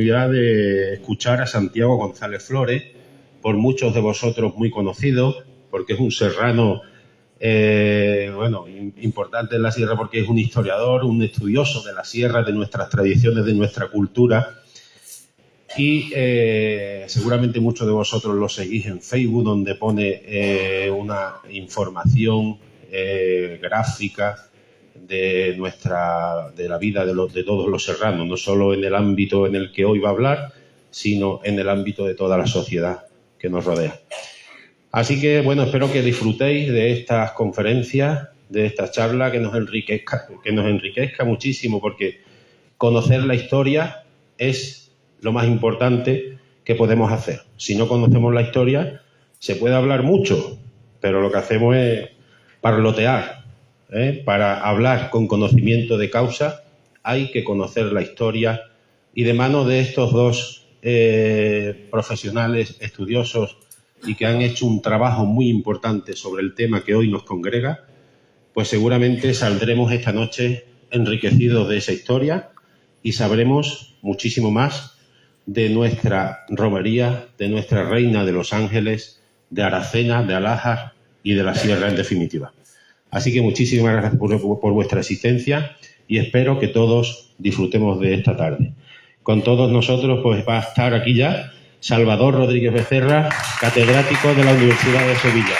oportunidad de escuchar a Santiago González Flores, por muchos de vosotros muy conocido, porque es un serrano importante en la sierra, porque es un historiador, un estudioso de la sierra, de nuestras tradiciones, de nuestra cultura. Y seguramente muchos de vosotros lo seguís en Facebook, donde pone una información gráfica de la vida de todos los serranos, no solo en el ámbito en el que hoy va a hablar, sino en el ámbito de toda la sociedad que nos rodea. Así que, bueno, espero que disfrutéis de estas conferencias, de esta charla, que nos enriquezca muchísimo, porque conocer la historia es lo más importante que podemos hacer. Si no conocemos la historia, se puede hablar mucho, pero lo que hacemos es parlotear. Para hablar con conocimiento de causa hay que conocer la historia, y de mano de estos dos profesionales estudiosos y que han hecho un trabajo muy importante sobre el tema que hoy nos congrega, pues seguramente saldremos esta noche enriquecidos de esa historia y sabremos muchísimo más de nuestra romería, de nuestra Reina de los Ángeles, de Aracena, de Alájar y de la Sierra en definitiva. Así que muchísimas gracias por vuestra asistencia y espero que todos disfrutemos de esta tarde. Con todos nosotros pues va a estar aquí ya Salvador Rodríguez Becerra, catedrático de la Universidad de Sevilla.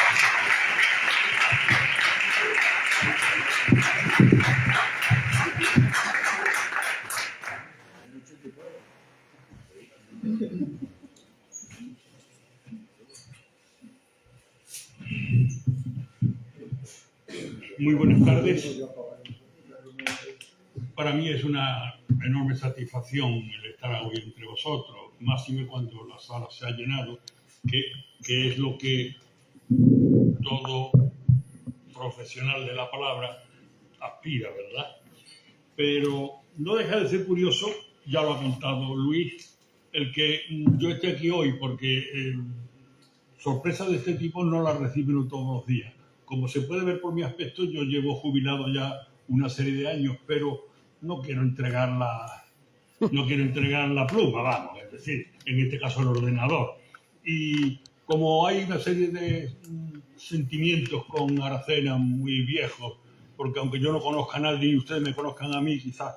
Muy buenas tardes. Para mí es una enorme satisfacción el estar hoy entre vosotros, máxime cuando la sala se ha llenado, que es lo que todo profesional de la palabra aspira, ¿verdad? Pero no deja de ser curioso, ya lo ha contado Luis, el que yo esté aquí hoy, porque sorpresas de este tipo no las reciben todos los días. Como se puede ver por mi aspecto, yo llevo jubilado ya una serie de años, pero no quiero entregar la pluma, vamos, es decir, en este caso el ordenador. Y como hay una serie de sentimientos con Aracena muy viejos, porque aunque yo no conozca a nadie y ustedes me conozcan a mí, quizás,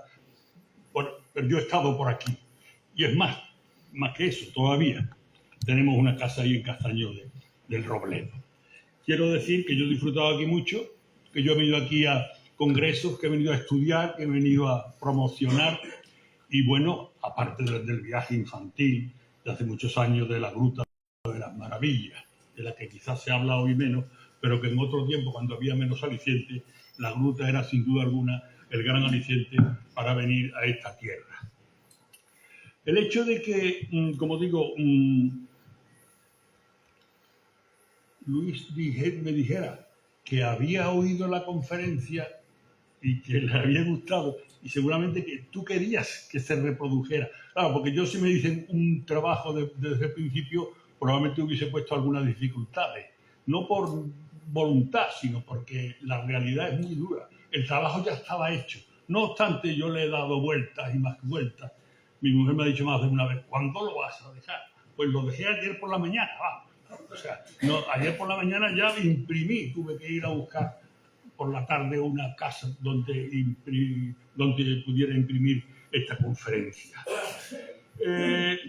bueno, pero yo he estado por aquí. Y es más que eso, todavía tenemos una casa ahí en Castaño del Robledo. Quiero decir que yo he disfrutado aquí mucho, que yo he venido aquí a congresos, que he venido a estudiar, que he venido a promocionar. Y bueno, aparte del viaje infantil de hace muchos años de la Gruta de las Maravillas, de la que quizás se habla hoy menos, pero que en otro tiempo, cuando había menos aliciente, la Gruta era sin duda alguna el gran aliciente para venir a esta tierra. El hecho de que, como digo, Luis me dijera que había oído la conferencia y que le había gustado, y seguramente que tú querías que se reprodujera. Claro, porque yo, si me dicen un trabajo desde el principio, probablemente hubiese puesto algunas dificultades. No por voluntad, sino porque la realidad es muy dura. El trabajo ya estaba hecho. No obstante, yo le he dado vueltas y más vueltas. Mi mujer me ha dicho más de una vez, ¿cuándo lo vas a dejar? Pues lo dejé ayer por la mañana, vamos. O sea, no, ayer por la mañana ya imprimí, tuve que ir a buscar por la tarde una casa donde pudiera imprimir esta conferencia. El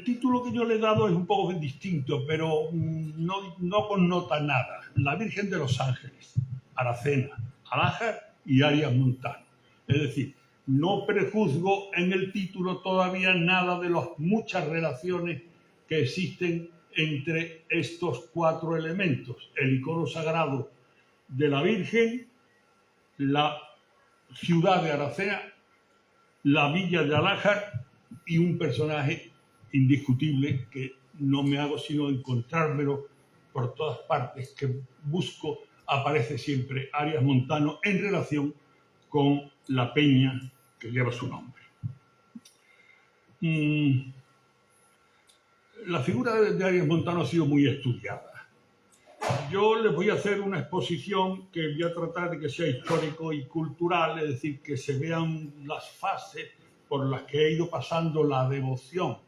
título que yo le he dado es un poco distinto, pero no connota nada. La Virgen de los Ángeles, Aracena, Alájar y Arias Montano. Es decir, no prejuzgo en el título todavía nada de las muchas relaciones que existen entre estos cuatro elementos: el icono sagrado de la Virgen, la ciudad de Aracena, la villa de Alájar y un personaje indiscutible que no me hago sino encontrármelo por todas partes, que busco, aparece siempre Arias Montano en relación con la peña que lleva su nombre. La figura de Arias Montano ha sido muy estudiada. Yo les voy a hacer una exposición que voy a tratar de que sea histórico y cultural, es decir, que se vean las fases por las que he ido pasando la devoción.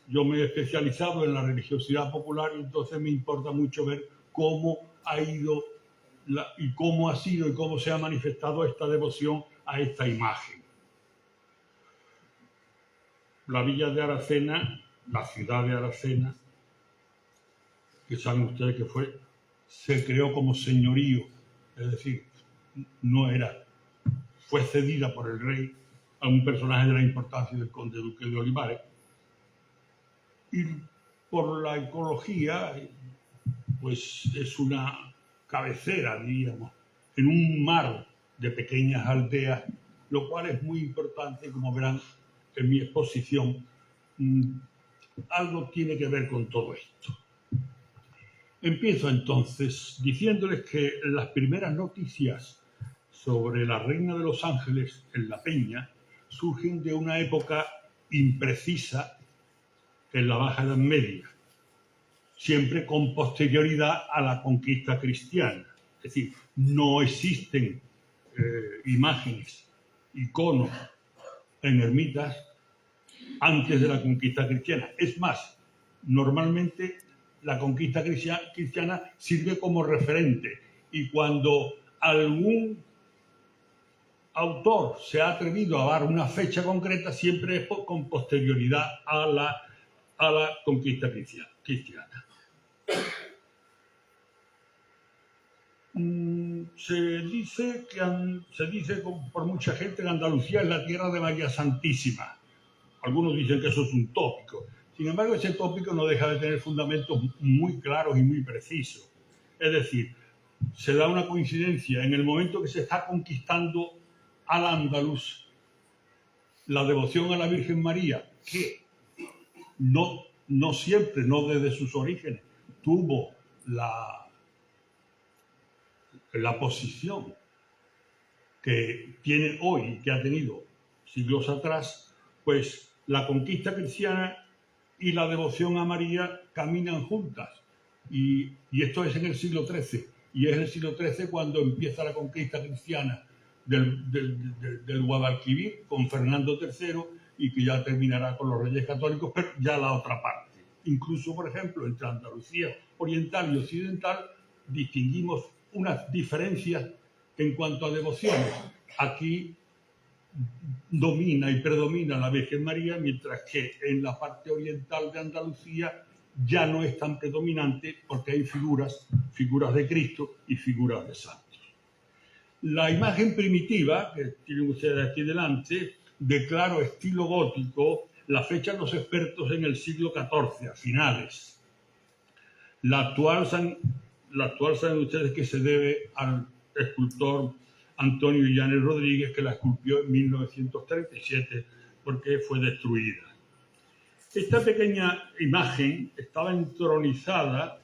Yo me he especializado en la religiosidad popular y entonces me importa mucho ver cómo ha ido y cómo ha sido y cómo se ha manifestado esta devoción a esta imagen. La villa de Aracena, la ciudad de Aracena, que saben ustedes que se creó como señorío, es decir, fue cedida por el rey a un personaje de la importancia del conde duque de Olivares. Y por la ecología, pues es una cabecera, diríamos, en un mar de pequeñas aldeas, lo cual es muy importante, como verán en mi exposición. Algo tiene que ver con todo esto. Empiezo entonces diciéndoles que las primeras noticias sobre la Reina de los Ángeles en la Peña surgen de una época imprecisa en la Baja Edad Media, siempre con posterioridad a la conquista cristiana. Es decir, no existen imágenes, iconos en ermitas antes de la conquista cristiana. Es más, normalmente la conquista cristiana sirve como referente, y cuando algún autor se ha atrevido a dar una fecha concreta, siempre es con posterioridad a la conquista cristiana. Se dice por mucha gente que Andalucía es la tierra de María Santísima. Algunos dicen que eso es un tópico. Sin embargo, ese tópico no deja de tener fundamentos muy claros y muy precisos. Es decir, se da una coincidencia en el momento que se está conquistando al andaluz la devoción a la Virgen María, que no siempre, no desde sus orígenes, tuvo la posición que tiene hoy, que ha tenido siglos atrás. Pues la conquista cristiana y la devoción a María caminan juntas. Y esto es en el siglo XIII. Y es el siglo XIII cuando empieza la conquista cristiana del Guadalquivir con Fernando III, y que ya terminará con los Reyes Católicos, pero ya la otra parte. Incluso, por ejemplo, entre Andalucía oriental y occidental distinguimos unas diferencias en cuanto a devociones. Aquí domina y predomina la Virgen María, mientras que en la parte oriental de Andalucía ya no es tan predominante, porque hay figuras de Cristo y figuras de santos. La imagen primitiva, que tienen ustedes aquí delante, de claro estilo gótico, la fechan los expertos en el siglo XIV, a finales. La actual saben ustedes que se debe al escultor Antonio Illanes Rodríguez, que la esculpió en 1937 porque fue destruida. Esta pequeña imagen estaba entronizada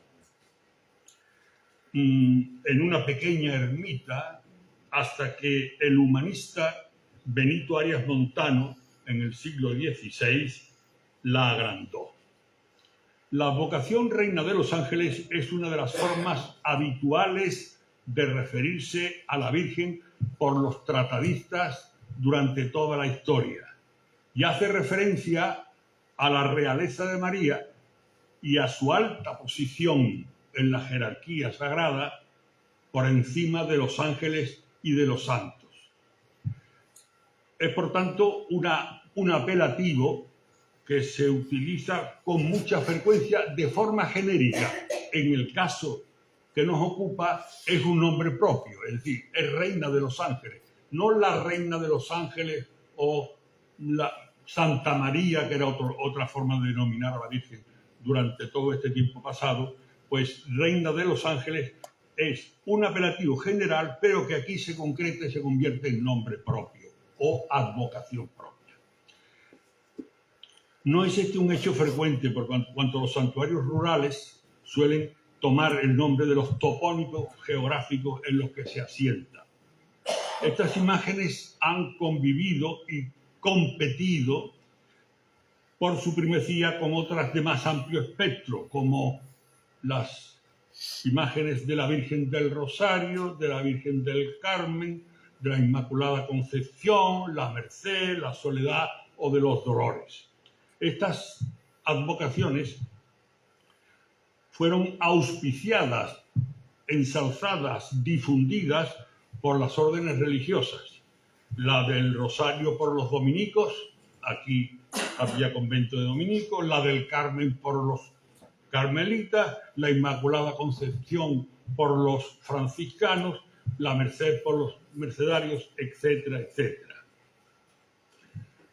en una pequeña ermita hasta que el humanista Benito Arias Montano, en el siglo XVI, la agrandó. La advocación Reina de los Ángeles es una de las formas habituales de referirse a la Virgen por los tratadistas durante toda la historia, y hace referencia a la realeza de María y a su alta posición en la jerarquía sagrada por encima de los ángeles y de los santos. Es, por tanto, un apelativo que se utiliza con mucha frecuencia de forma genérica. En el caso que nos ocupa es un nombre propio, es decir, es Reina de los Ángeles, no la Reina de los Ángeles o la Santa María, que era otra forma de denominar a la Virgen durante todo este tiempo pasado. Pues Reina de los Ángeles es un apelativo general, pero que aquí se concreta y se convierte en nombre propio o advocación propia. No es este un hecho frecuente, por cuanto los santuarios rurales suelen tomar el nombre de los topónimos geográficos en los que se asientan. Estas imágenes han convivido y competido por su primacía con otras de más amplio espectro, como las imágenes de la Virgen del Rosario, de la Virgen del Carmen, de la Inmaculada Concepción, la Merced, la Soledad o de los dolores. Estas advocaciones fueron auspiciadas, ensalzadas, difundidas por las órdenes religiosas. La del Rosario por los dominicos, aquí había convento de dominicos, la del Carmen por los carmelitas, la Inmaculada Concepción por los franciscanos, la Merced por los mercedarios, etcétera, etcétera.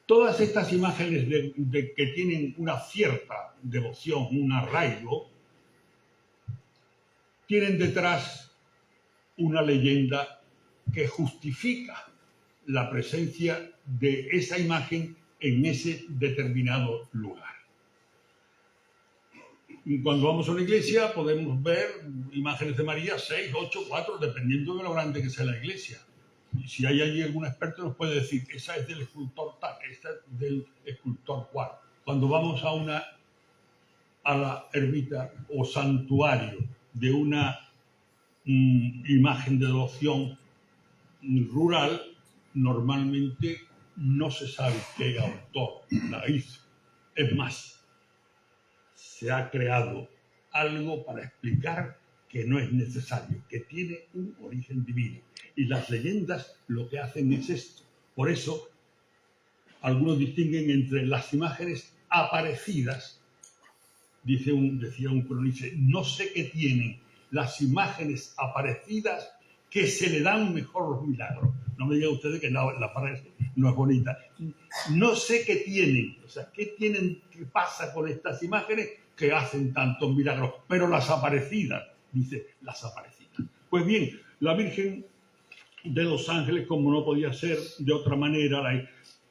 Todas estas imágenes de que tienen una cierta devoción, un arraigo, tienen detrás una leyenda que justifica la presencia de esa imagen en ese determinado lugar. Y cuando vamos a una iglesia podemos ver imágenes de María, 6, 8, 4, dependiendo de lo grande que sea la iglesia. Y si hay allí algún experto nos puede decir, esa es del escultor tal, esta es del escultor cual. Cuando vamos a la ermita o santuario de una imagen de devoción rural, normalmente no se sabe qué autor la hizo. Es más, se ha creado algo para explicar que no es necesario, que tiene un origen divino. Y las leyendas lo que hacen es esto. Por eso, algunos distinguen entre las imágenes aparecidas, decía un cronista, no sé qué tienen las imágenes aparecidas que se le dan mejor los milagros. No me digan ustedes que la frase no es bonita. No sé qué tienen, o sea, qué pasa con estas imágenes que hacen tantos milagros, pero las aparecidas, dice, las aparecidas. Pues bien, la Virgen de los Ángeles, como no podía ser de otra manera,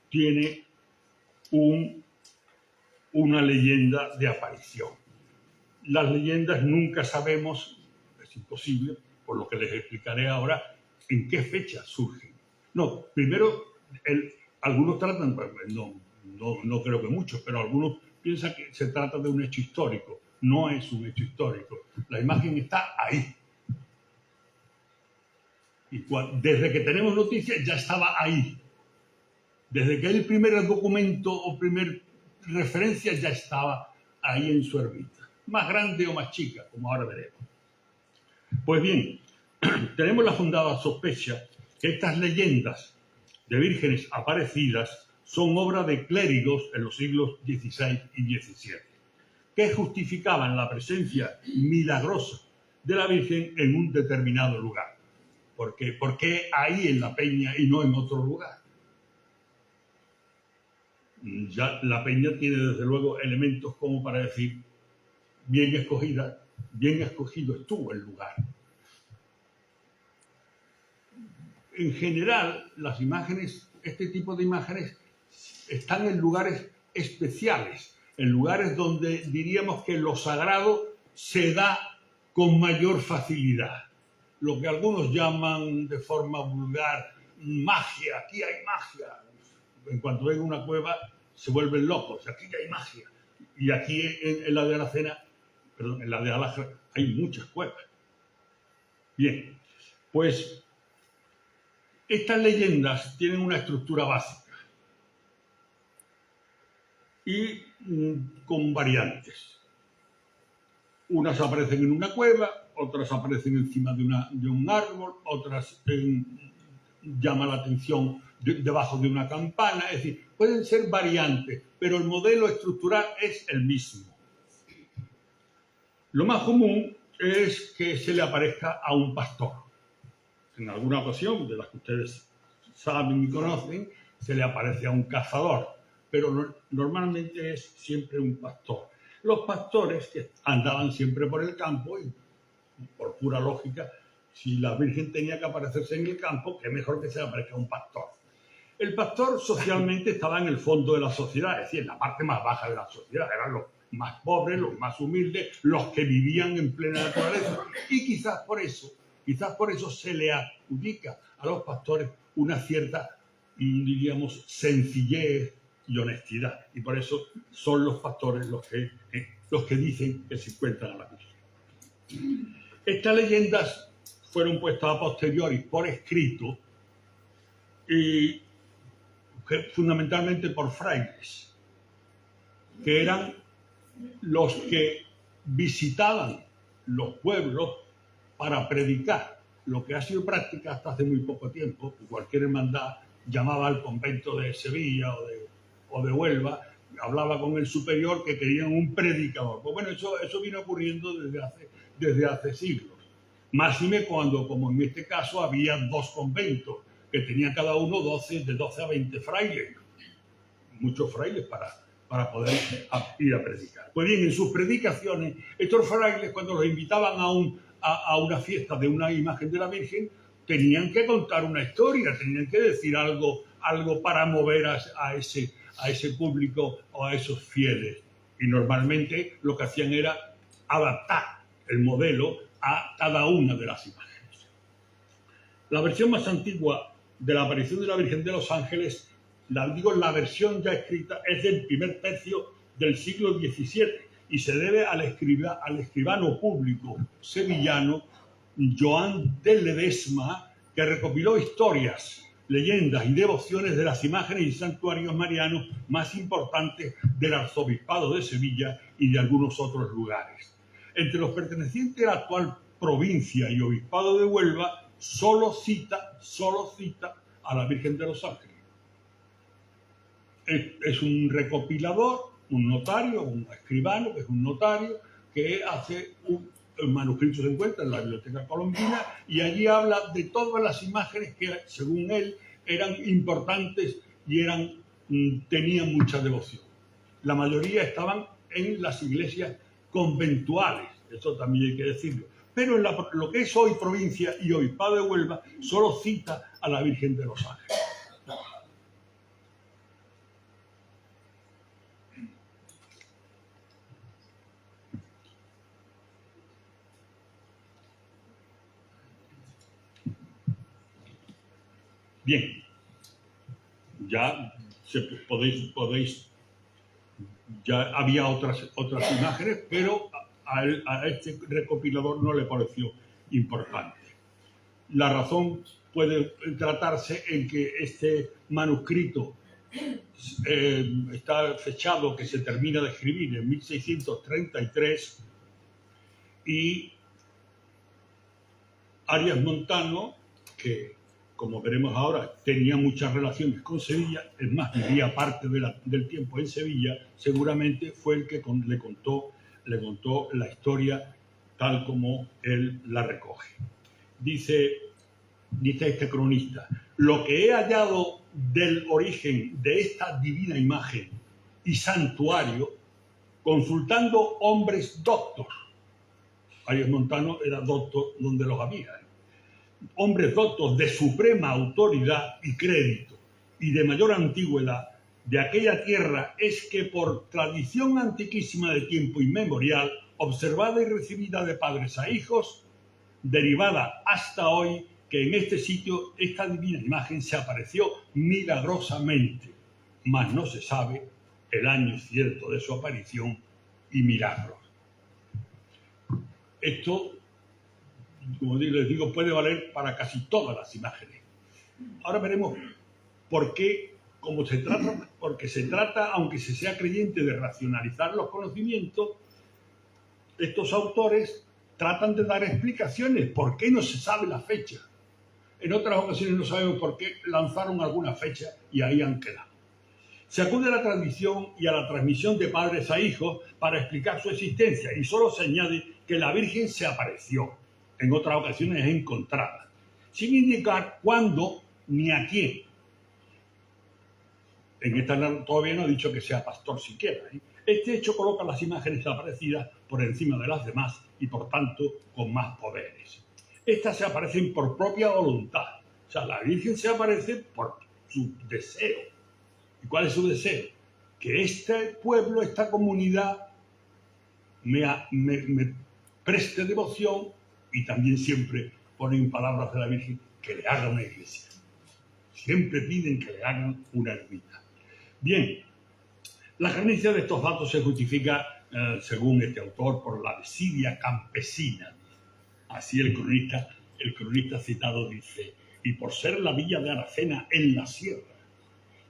tiene una leyenda de aparición. Las leyendas nunca sabemos, es imposible, por lo que les explicaré ahora, en qué fecha surgen. No, primero, algunos tratan, no creo que muchos, pero algunos piensan que se trata de un hecho histórico. No es un hecho histórico. La imagen está ahí. Y desde que tenemos noticias ya estaba ahí. Desde que el primer documento o primer referencia ya estaba ahí en su ermita. Más grande o más chica, como ahora veremos. Pues bien, tenemos la fundada sospecha que estas leyendas de vírgenes aparecidas son obra de clérigos en los siglos XVI y XVII, que justificaban la presencia milagrosa de la Virgen en un determinado lugar. ¿Por qué ahí en la peña y no en otro lugar? Ya la peña tiene desde luego elementos como para decir, bien escogido estuvo el lugar. En general, las imágenes, este tipo de imágenes, están en lugares especiales, en lugares donde diríamos que lo sagrado se da con mayor facilidad. Lo que algunos llaman de forma vulgar magia, aquí hay magia. En cuanto ven una cueva se vuelven locos, aquí hay magia. Y aquí en la de Alacena, perdón, en la de Alhaja hay muchas cuevas. Bien, pues estas leyendas tienen una estructura básica y con variantes. Unas aparecen en una cueva, otras aparecen encima de un árbol, otras llaman la atención debajo de una campana. Es decir, pueden ser variantes, pero el modelo estructural es el mismo. Lo más común es que se le aparezca a un pastor. En alguna ocasión, de las que ustedes saben y conocen, se le aparece a un cazador, pero normalmente es siempre un pastor. Los pastores que andaban siempre por el campo y, por pura lógica, si la Virgen tenía que aparecerse en el campo, qué mejor que se le aparezca a un pastor. El pastor socialmente estaba en el fondo de la sociedad, es decir, en la parte más baja de la sociedad. Eran los más pobres, los más humildes, los que vivían en plena naturaleza. Y quizás por eso se le adjudica a los pastores una cierta, diríamos, sencillez y honestidad. Y por eso son los pastores los que dicen que se encuentran a la Virgen. Estas leyendas fueron puestas a posteriori por escrito y fundamentalmente por frailes, que eran los que visitaban los pueblos para predicar, lo que ha sido práctica hasta hace muy poco tiempo. Cualquier hermandad llamaba al convento de Sevilla o de Huelva, hablaba con el superior que querían un predicador. Pues bueno, eso viene ocurriendo desde hace siglos. Máxime cuando, como en este caso, había 2 conventos que tenían cada uno de 12 a 20 frailes, muchos frailes para poder ir a predicar. Pues bien, en sus predicaciones, estos frailes, cuando los invitaban a una fiesta de una imagen de la Virgen, tenían que contar una historia, tenían que decir algo para mover a ese público o a esos fieles. Y normalmente lo que hacían era adaptar el modelo a cada una de las imágenes. La versión más antigua de la aparición de la Virgen de los Ángeles, la versión ya escrita, es del primer tercio del siglo XVII y se debe al escribano público sevillano Joan de Ledesma, que recopiló historias, leyendas y devociones de las imágenes y santuarios marianos más importantes del arzobispado de Sevilla y de algunos otros lugares. Entre los pertenecientes a la actual provincia y obispado de Huelva, solo cita a la Virgen de los Ángeles. Es un recopilador, un notario, un escribano, que es un notario, que hace un manuscrito, se encuentra en la Biblioteca Colombina, y allí habla de todas las imágenes que, según él, eran importantes y tenían mucha devoción. La mayoría estaban en las iglesias conventuales, eso también hay que decirlo. Pero en lo que es hoy provincia y obispado de Huelva, solo cita a la Virgen de los Ángeles. Bien, ya ya había otras imágenes, pero a este recopilador no le pareció importante. La razón puede tratarse en que este manuscrito está fechado, que se termina de escribir en 1633, y Arias Montano, que como veremos ahora tenía muchas relaciones con Sevilla, es más, vivía parte del tiempo en Sevilla, seguramente fue el que le contó la historia tal como él la recoge. Dice este cronista: lo que he hallado del origen de esta divina imagen y santuario, consultando hombres doctos. Arias Montano era doctor donde los había, hombres doctos de suprema autoridad y crédito y de mayor antigüedad de aquella tierra, es que por tradición antiquísima de tiempo inmemorial, observada y recibida de padres a hijos, derivada hasta hoy, que en este sitio esta divina imagen se apareció milagrosamente, mas no se sabe el año cierto de su aparición y milagros. Esto, como les digo, puede valer para casi todas las imágenes. Ahora veremos por qué, porque se trata, aunque se sea creyente, de racionalizar los conocimientos. Estos autores tratan de dar explicaciones. ¿Por qué no se sabe la fecha? En otras ocasiones no sabemos por qué lanzaron alguna fecha y ahí han quedado. Se acude a la tradición y a la transmisión de padres a hijos para explicar su existencia, y solo se añade que la Virgen se apareció, en otras ocasiones es encontrada, sin indicar cuándo ni a quién. En esta todavía no ha dicho que sea pastor siquiera. Este hecho coloca las imágenes aparecidas por encima de las demás y, por tanto, con más poderes. Estas se aparecen por propia voluntad. O sea, la Virgen se aparece por su deseo. ¿Y cuál es su deseo? Que este pueblo, esta comunidad, me preste devoción, y también siempre ponen palabras de la Virgen, que le haga una iglesia. Siempre piden que le hagan una ermita. Bien, la creencia de estos datos se justifica, según este autor, por la desidia campesina. Así el cronista citado dice: y por ser la villa de Aracena en la sierra,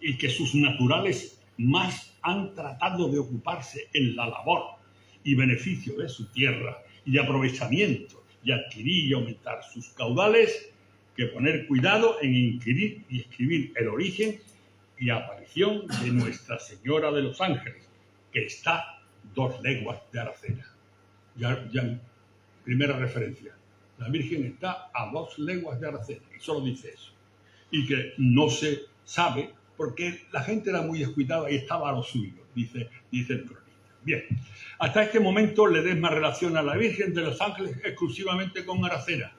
y que sus naturales más han tratado de ocuparse en la labor y beneficio de su tierra y de aprovechamiento y adquirir y aumentar sus caudales, que poner cuidado en inquirir y escribir el origen y aparición de Nuestra Señora de los Ángeles, que está 2 leguas de Aracena. Ya, primera referencia. La Virgen está a 2 leguas de Aracena, y solo dice eso. Y que no se sabe, porque la gente era muy descuidada y estaba a lo suyo, dice el cronista. Bien, hasta este momento Ledesma relaciona a la Virgen de los Ángeles exclusivamente con Aracena.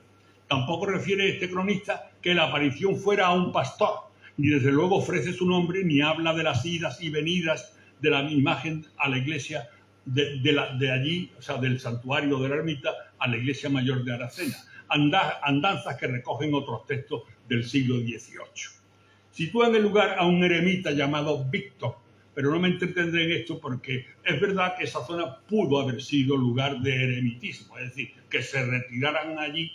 Tampoco refiere este cronista que la aparición fuera a un pastor, ni desde luego ofrece su nombre, ni habla de las idas y venidas de la imagen a la iglesia de allí, o sea, del santuario de la ermita a la iglesia mayor de Aracena. Andanzas que recogen otros textos del siglo XVIII. Sitúa en el lugar a un eremita llamado Víctor, pero no me entretendré en esto porque es verdad que esa zona pudo haber sido lugar de eremitismo, es decir, que se retiraran allí.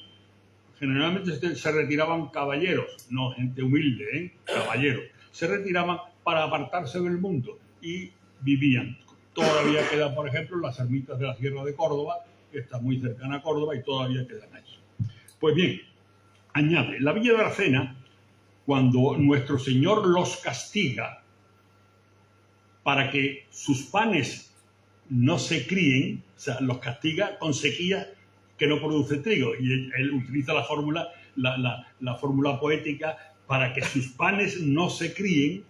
Generalmente se retiraban caballeros, no gente humilde, caballeros. Se retiraban para apartarse del mundo y vivían. Todavía quedan, por ejemplo, las ermitas de la Sierra de Córdoba, que está muy cercana a Córdoba y todavía quedan allí. Pues bien, añade, la Villa de Aracena, cuando nuestro Señor los castiga para que sus panes no se críen, o sea, los castiga con sequía que no produce trigo, y él utiliza la fórmula, la fórmula poética para que sus panes no se críen,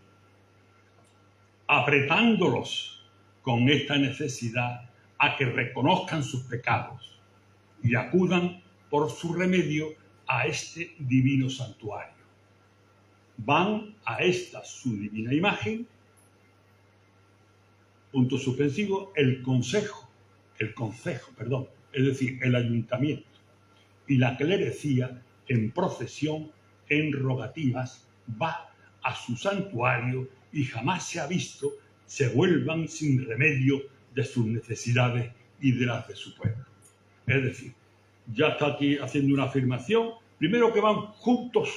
apretándolos con esta necesidad a que reconozcan sus pecados y acudan por su remedio a este divino santuario. Van a esta su divina imagen, punto suspensivo, el concejo, es decir, el ayuntamiento, y la clerecía en procesión, en rogativas, va a su santuario y jamás se ha visto se vuelvan sin remedio de sus necesidades y de las de su pueblo. Es decir, ya está aquí haciendo una afirmación, primero que van juntos,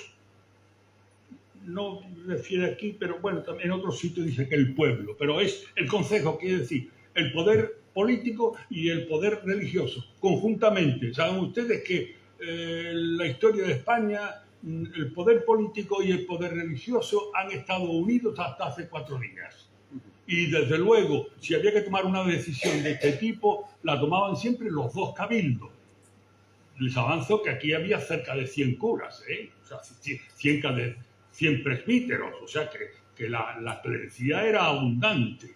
no refiere aquí, pero bueno, también en otro sitio dice que el pueblo, pero es el concejo, quiere decir, el poder político y el poder religioso, conjuntamente. Saben ustedes que la historia de España, el poder político y el poder religioso han estado unidos hasta hace 4 días. Y desde luego, si había que tomar una decisión de este tipo, la tomaban siempre los 2 cabildos. Les avanzo que aquí había cerca de 100 curas, o sea, 100 presbíteros, o sea que la clerecía era abundante,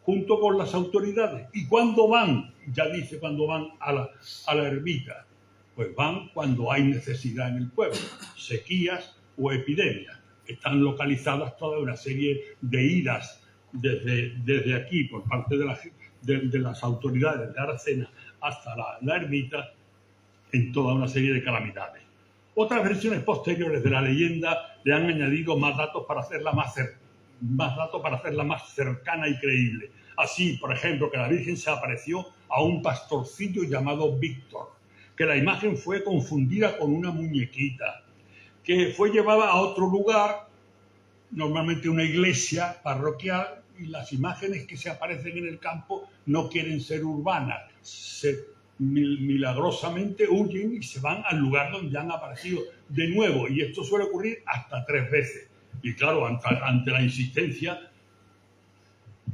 junto con las autoridades. ¿Y cuándo van? Ya dice cuando van a la ermita. Pues van cuando hay necesidad en el pueblo, sequías o epidemias. Están localizadas toda una serie de idas desde aquí por parte de las autoridades de Aracena hasta la ermita en toda una serie de calamidades. Otras versiones posteriores de la leyenda le han añadido más datos para hacerla más cercana y creíble. Así, por ejemplo, que la Virgen se apareció a un pastorcillo llamado Víctor, que la imagen fue confundida con una muñequita, que fue llevada a otro lugar, normalmente una iglesia parroquial, y las imágenes que se aparecen en el campo no quieren ser urbanas, milagrosamente huyen y se van al lugar donde han aparecido de nuevo, y esto suele ocurrir hasta 3 veces. Y claro, ante la insistencia,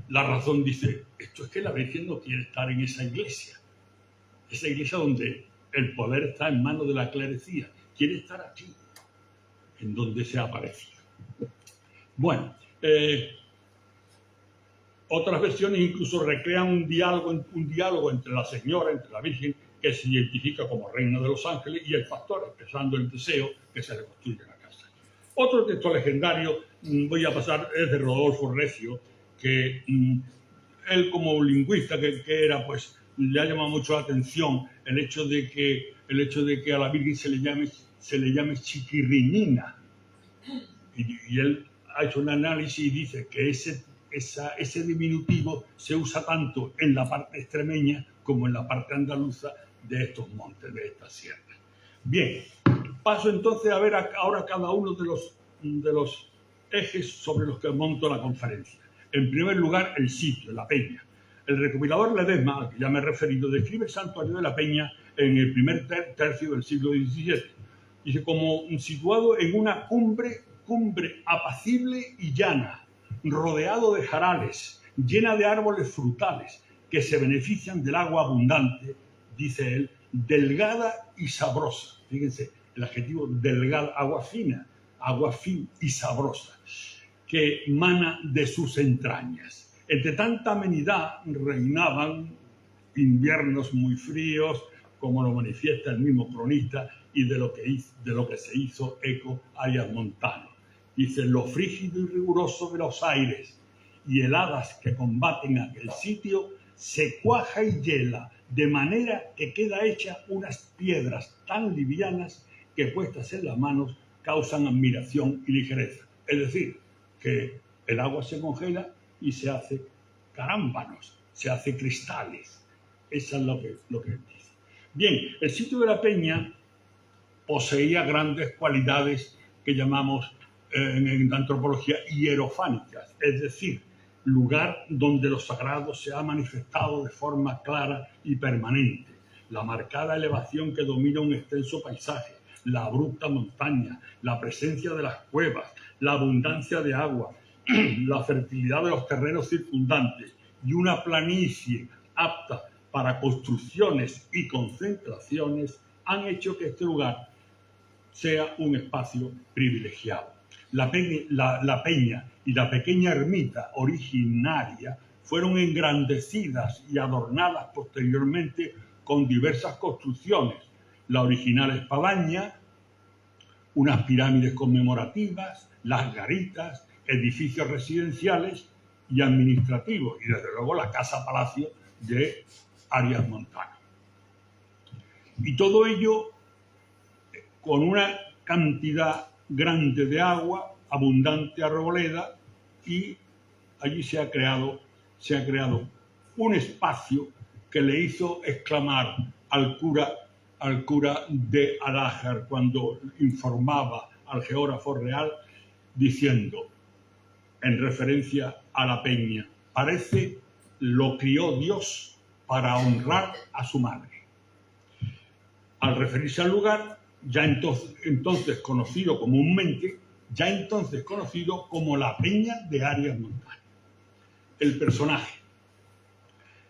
la razón dice, esto es que la Virgen no quiere estar en esa iglesia donde el poder está en manos de la clerecía, quiere estar aquí, en donde se ha aparecido. Bueno, otras versiones incluso recrean un diálogo entre la Señora, entre la Virgen, que se identifica como Reina de los Ángeles, y el pastor, expresando el deseo que se le construya la casa. Otro texto legendario, voy a pasar, es de Rodolfo Recio, que él como lingüista que era, pues le ha llamado mucho la atención el hecho de que a la Virgen se le llame chiquirrinina. Y él ha hecho un análisis y dice que ese diminutivo se usa tanto en la parte extremeña como en la parte andaluza de estos montes, de estas sierras. Bien, paso entonces a ver ahora cada uno de los ejes sobre los que monto la conferencia. En primer lugar, el sitio, la peña. El recopilador Ledesma, al que ya me he referido, describe el santuario de la Peña en el primer tercio del siglo XVII. Dice, como situado en una cumbre apacible y llana, rodeado de jarales, llena de árboles frutales que se benefician del agua abundante, dice él, delgada y sabrosa. Fíjense, el adjetivo delgada, agua fina y sabrosa, que mana de sus entrañas. Entre tanta amenidad reinaban inviernos muy fríos, como lo manifiesta el mismo cronista, y de lo que se hizo eco Arias Montano. Dice, lo frígido y riguroso de los aires y heladas que combaten aquel sitio se cuaja y hiela, de manera que queda hecha unas piedras tan livianas que puestas en las manos causan admiración y ligereza. Es decir, que el agua se congela y se hace carámbanos, se hace cristales. Eso es lo que dice. Bien, el sitio de la Peña poseía grandes cualidades que llamamos en la antropología hierofánicas, es decir, lugar donde lo sagrado se ha manifestado de forma clara y permanente, la marcada elevación que domina un extenso paisaje, la abrupta montaña, la presencia de las cuevas, la abundancia de agua, la fertilidad de los terrenos circundantes y una planicie apta para construcciones y concentraciones han hecho que este lugar sea un espacio privilegiado. La peña y la pequeña ermita originaria fueron engrandecidas y adornadas posteriormente con diversas construcciones. La original espadaña, unas pirámides conmemorativas, las garitas, edificios residenciales y administrativos, y desde luego la casa-palacio de Arias Montano. Y todo ello con una cantidad grande de agua, abundante arboleda, y allí se ha creado un espacio que le hizo exclamar al cura de Alájar cuando informaba al geógrafo real, diciendo, en referencia a la peña, parece lo crió Dios para honrar a su madre. Al referirse al lugar, ya entonces conocido comúnmente, como la Peña de Arias Montano. El personaje.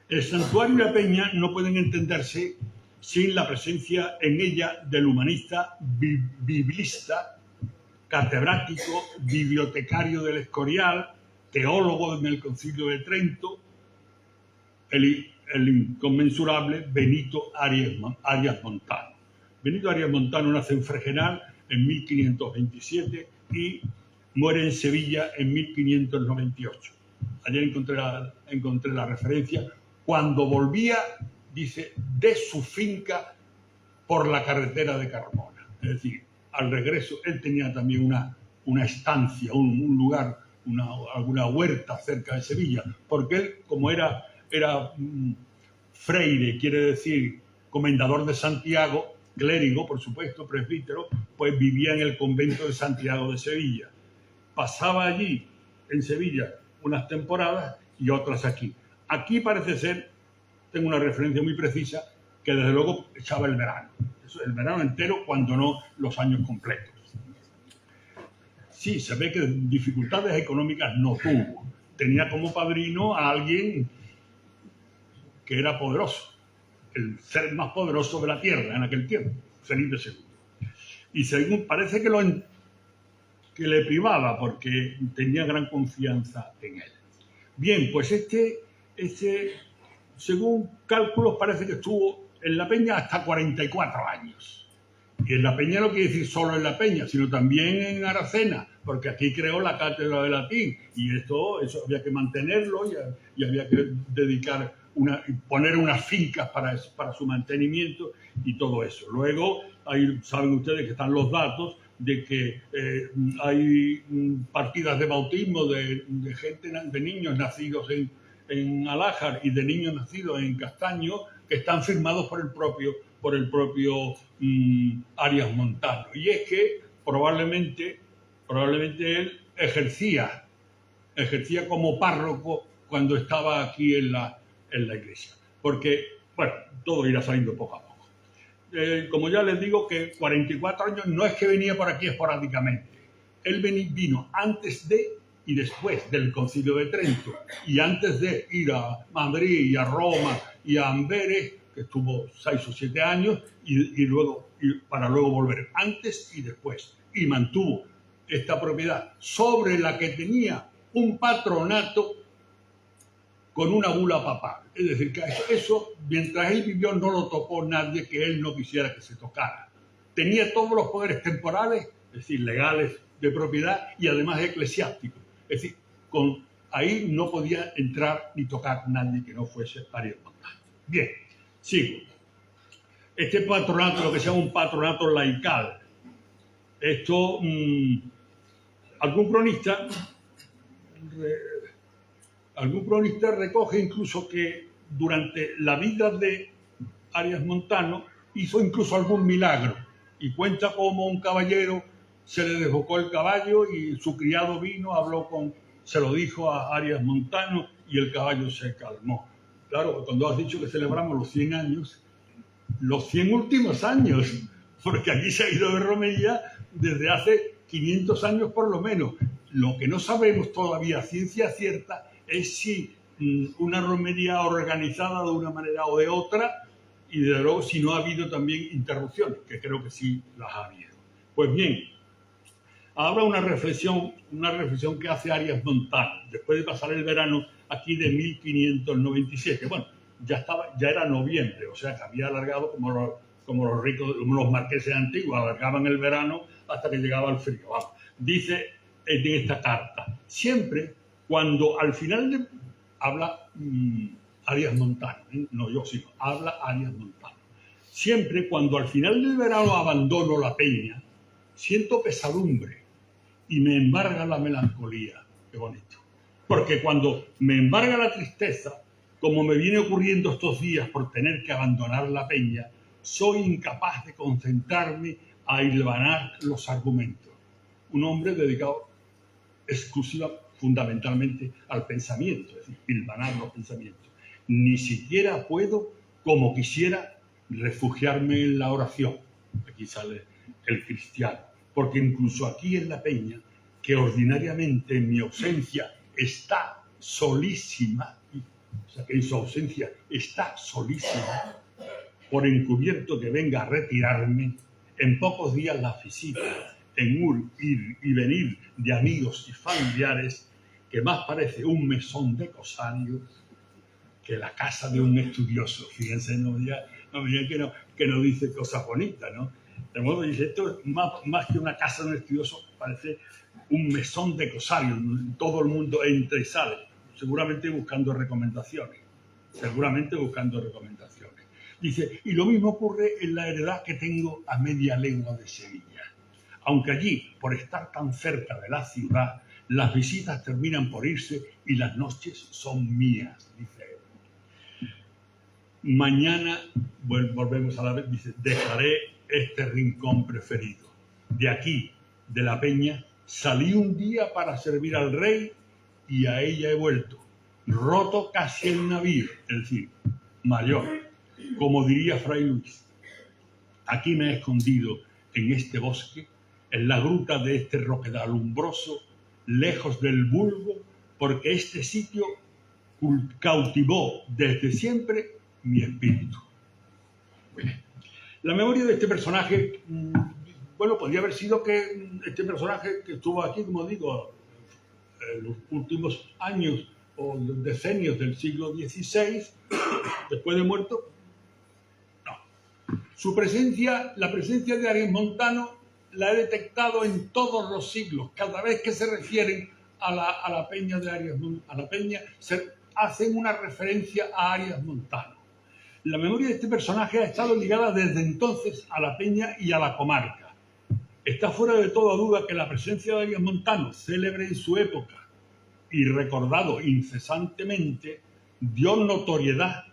El santuario y la peña no pueden entenderse sin la presencia en ella del humanista, biblista, catedrático, bibliotecario del Escorial, teólogo en el Concilio de Trento, el inconmensurable Benito Arias Montano. Benito Arias Montano nace en Fregenal en 1527 y muere en Sevilla en 1598. Ayer encontré la referencia. Cuando volvía, dice, de su finca por la carretera de Carmona. Es decir, al regreso, él tenía también una estancia, un lugar, alguna huerta cerca de Sevilla, porque él, como era freire, quiere decir comendador de Santiago, clérigo, por supuesto, presbítero, pues vivía en el convento de Santiago de Sevilla. Pasaba allí, en Sevilla, unas temporadas y otras aquí. Aquí parece ser, tengo una referencia muy precisa, que desde luego echaba el verano. Eso, el verano entero, cuando no los años completos. Sí, se ve que dificultades económicas no tuvo. Tenía como padrino a alguien que era poderoso, el ser más poderoso de la tierra en aquel tiempo, Felipe II. Y según parece que le privaba porque tenía gran confianza en él. Bien, pues según cálculos, parece que estuvo en la Peña hasta 44 años. Y en la Peña no quiere decir solo en la Peña, sino también en Aracena, porque aquí creó la cátedra de latín, y eso había que mantenerlo y había que poner unas fincas para su mantenimiento y todo eso. Luego, ahí saben ustedes que están los datos de que hay partidas de bautismo de niños nacidos en Alájar y de niños nacidos en Castaño que están firmados por el propio Arias Montano. Y es que probablemente él ejercía como párroco cuando estaba aquí en la iglesia. Porque, bueno, todo irá saliendo poco a poco. Como ya les digo, que 44 años no es que venía por aquí esporádicamente. Él vino antes de y después del Concilio de Trento, y antes de ir a Madrid y a Roma y a Amberes, que estuvo 6 o 7 años, y para luego volver, antes y después. Y mantuvo esta propiedad sobre la que tenía un patronato con una bula papal. Es decir, que eso, mientras él vivió, no lo tocó nadie que él no quisiera que se tocara. Tenía todos los poderes temporales, es decir, legales, de propiedad y además eclesiásticos. Es decir, ahí no podía entrar ni tocar nadie que no fuese Arias Montano. Bien, sigo. Este patronato, lo que se llama un patronato laical, esto, algún cronista recoge incluso que durante la vida de Arias Montano hizo incluso algún milagro, y cuenta cómo un caballero se le desbocó el caballo y su criado vino, se lo dijo a Arias Montano y el caballo se calmó. Claro, cuando has dicho que celebramos los 100 años, los 100 últimos años, porque aquí se ha ido de romería desde hace 500 años por lo menos. Lo que no sabemos todavía, ciencia cierta, es si una romería organizada de una manera o de otra, y desde luego si no ha habido también interrupciones, que creo que sí las ha habido. Pues bien, ahora una reflexión que hace Arias Montano, después de pasar el verano aquí de 1597. Bueno, ya era noviembre, o sea que había alargado como los ricos, como los marqueses antiguos, alargaban el verano hasta que llegaba el frío. Vamos. Dice en esta carta, siempre cuando al final habla Arias Montano, no yo, sino habla Arias Montano. Siempre cuando al final del verano abandono la peña, siento pesadumbre y me embarga la melancolía. Qué bonito. Porque cuando me embarga la tristeza, como me viene ocurriendo estos días por tener que abandonar la peña, soy incapaz de concentrarme a hilvanar los argumentos. Un hombre dedicado fundamentalmente al pensamiento, es decir, hilvanar los pensamientos. Ni siquiera puedo, como quisiera, refugiarme en la oración. Aquí sale el cristiano. Porque incluso aquí en la peña, que ordinariamente en mi ausencia está solísima, o sea que en su ausencia está solísima, por encubierto que venga a retirarme, en pocos días las visitas, en ir y venir de amigos y familiares, que más parece un mesón de cosarios que la casa de un estudioso. Fíjense, no digan que no dice cosas bonitas, ¿no? De modo que dice, esto es más que una casa de un estudioso, parece un mesón de cosarios. Todo el mundo entra y sale, seguramente buscando recomendaciones. Dice, y lo mismo ocurre en la heredad que tengo a media legua de Sevilla. Aunque allí, por estar tan cerca de la ciudad, las visitas terminan por irse y las noches son mías, dice él. Mañana, volvemos a la vez, dice, dejaré este rincón preferido. De aquí, de la peña, salí un día para servir al rey y a ella he vuelto, roto casi el navío, es decir, mayor, como diría Fray Luis. Aquí me he escondido en este bosque, en la gruta de este roquedal umbroso, lejos del vulgo, porque este sitio cautivó desde siempre mi espíritu. La memoria de este personaje, bueno, podría haber sido que este personaje que estuvo aquí, como digo, en los últimos años o decenios del siglo XVI, después de muerto, no. La presencia de Arias Montano la he detectado en todos los siglos. Cada vez que se refieren a la peña de Arias Montano, hacen una referencia a Arias Montano. La memoria de este personaje ha estado ligada desde entonces a la peña y a la comarca. Está fuera de toda duda que la presencia de Arias Montano, célebre en su época y recordado incesantemente, dio notoriedad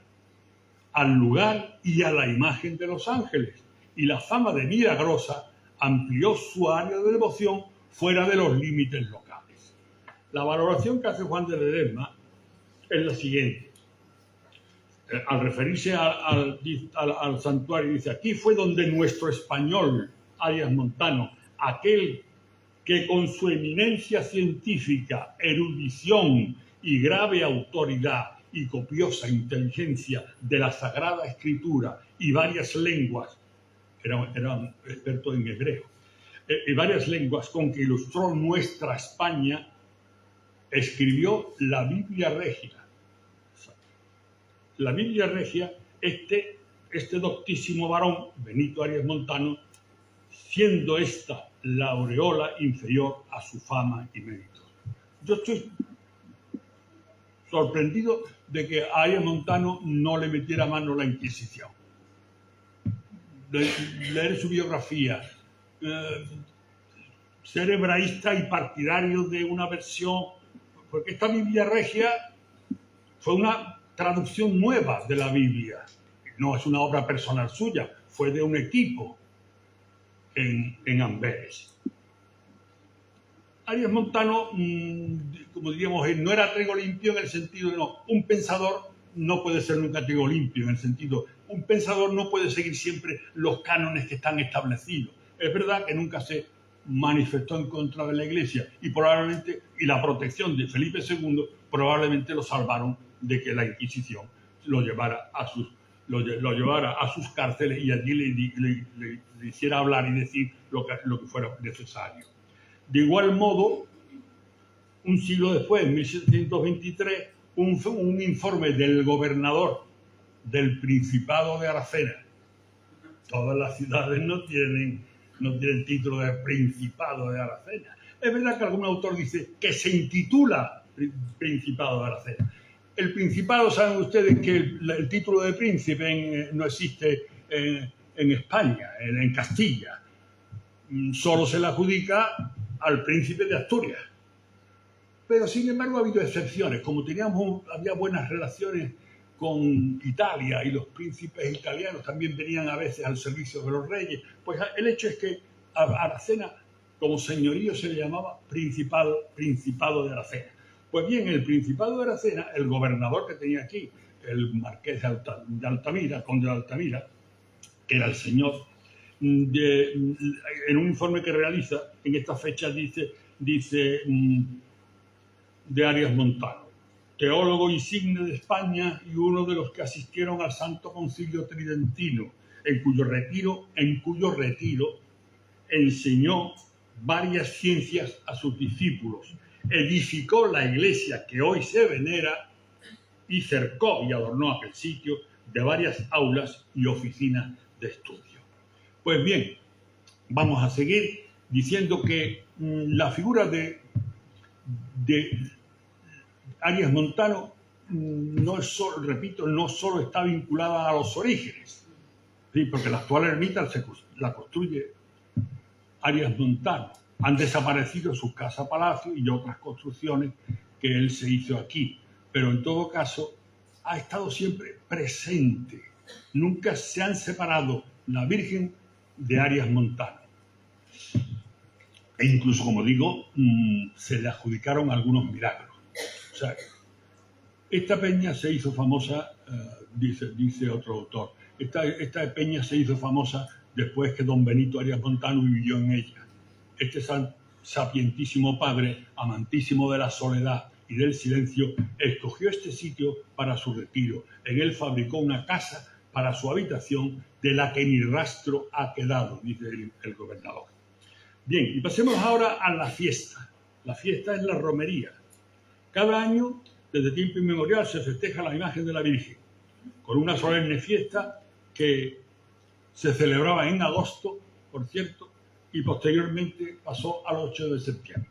al lugar y a la imagen de los ángeles, y la fama de milagrosa amplió su área de devoción fuera de los límites locales. La valoración que hace Juan de Ledesma es la siguiente. Al referirse al santuario, dice: aquí fue donde nuestro español, Arias Montano, aquel que con su eminencia científica, erudición y grave autoridad y copiosa inteligencia de la Sagrada Escritura y varias lenguas, era experto en hebreo, y varias lenguas con que ilustró nuestra España, escribió la Biblia Regia. La Biblia Regia, este doctísimo varón, Benito Arias Montano, siendo esta la aureola inferior a su fama y méritos. Yo estoy sorprendido de que a Arias Montano no le metiera mano la Inquisición. De leer su biografía, ser hebraísta y partidario de una versión, porque esta Biblia Regia fue una traducción nueva de la Biblia. No es una obra personal suya, fue de un equipo en Amberes. Arias Montano, como diríamos, no era trigo limpio en el sentido de un pensador no puede ser nunca trigo limpio, en el sentido, un pensador no puede seguir siempre los cánones que están establecidos. Es verdad que nunca se manifestó en contra de la Iglesia y la protección de Felipe II probablemente lo salvaron de que la Inquisición lo llevara a sus cárceles y allí le hiciera hablar y decir lo que fuera necesario. De igual modo, un siglo después, en 1723, un informe del gobernador del Principado de Aracena. Todas las ciudades no tienen título de Principado de Aracena. Es verdad que algún autor dice que se intitula Principado de Aracena. El Principado, saben ustedes que el título de príncipe no existe en España, en Castilla. Solo se le adjudica al príncipe de Asturias. Pero sin embargo ha habido excepciones. Como había buenas relaciones con Italia y los príncipes italianos también venían a veces al servicio de los reyes, pues el hecho es que a Aracena como señorío se le llamaba Principado de Aracena. Pues bien, el Principado de Aracena, el gobernador que tenía aquí, el marqués de Altamira, conde de Altamira, que era el señor, en un informe que realiza, en esta fecha dice de Arias Montano: teólogo insigne de España y uno de los que asistieron al Santo Concilio Tridentino, en cuyo retiro enseñó varias ciencias a sus discípulos, edificó la iglesia que hoy se venera y cercó y adornó aquel sitio de varias aulas y oficinas de estudio. Pues bien, vamos a seguir diciendo que la figura de Arias Montano no solo está vinculada a los orígenes, ¿sí? Porque la actual ermita la construye Arias Montano. Han desaparecido su casa-palacio y otras construcciones que él se hizo aquí, pero en todo caso ha estado siempre presente. Nunca se han separado la Virgen de Arias Montano. E incluso, como digo, se le adjudicaron algunos milagros. O sea, esta peña se hizo famosa, dice otro autor, esta peña se hizo famosa después que don Benito Arias Montano vivió en ella. Este sapientísimo padre, amantísimo de la soledad y del silencio, escogió este sitio para su retiro. En él fabricó una casa para su habitación, de la que ni rastro ha quedado, dice el gobernador. Bien, y pasemos ahora a la fiesta. La fiesta es la romería. Cada año, desde tiempo inmemorial, se festeja la imagen de la Virgen, con una solemne fiesta que se celebraba en agosto, por cierto, y posteriormente pasó al 8 de septiembre.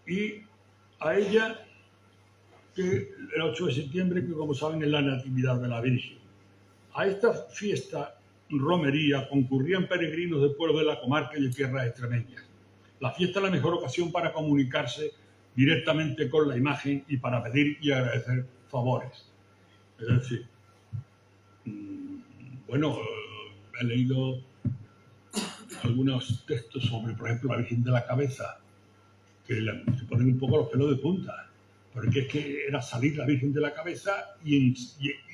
Y a ella, que el 8 de septiembre, que como saben es la Natividad de la Virgen. A esta fiesta, romería, concurrían peregrinos de pueblos de la comarca y de tierras extremeñas. La fiesta es la mejor ocasión para comunicarse directamente con la imagen y para pedir y agradecer favores. Es decir, he leído algunos textos sobre, por ejemplo, la Virgen de la Cabeza, se ponen un poco los pelos de punta, porque es que era salir la Virgen de la cabeza y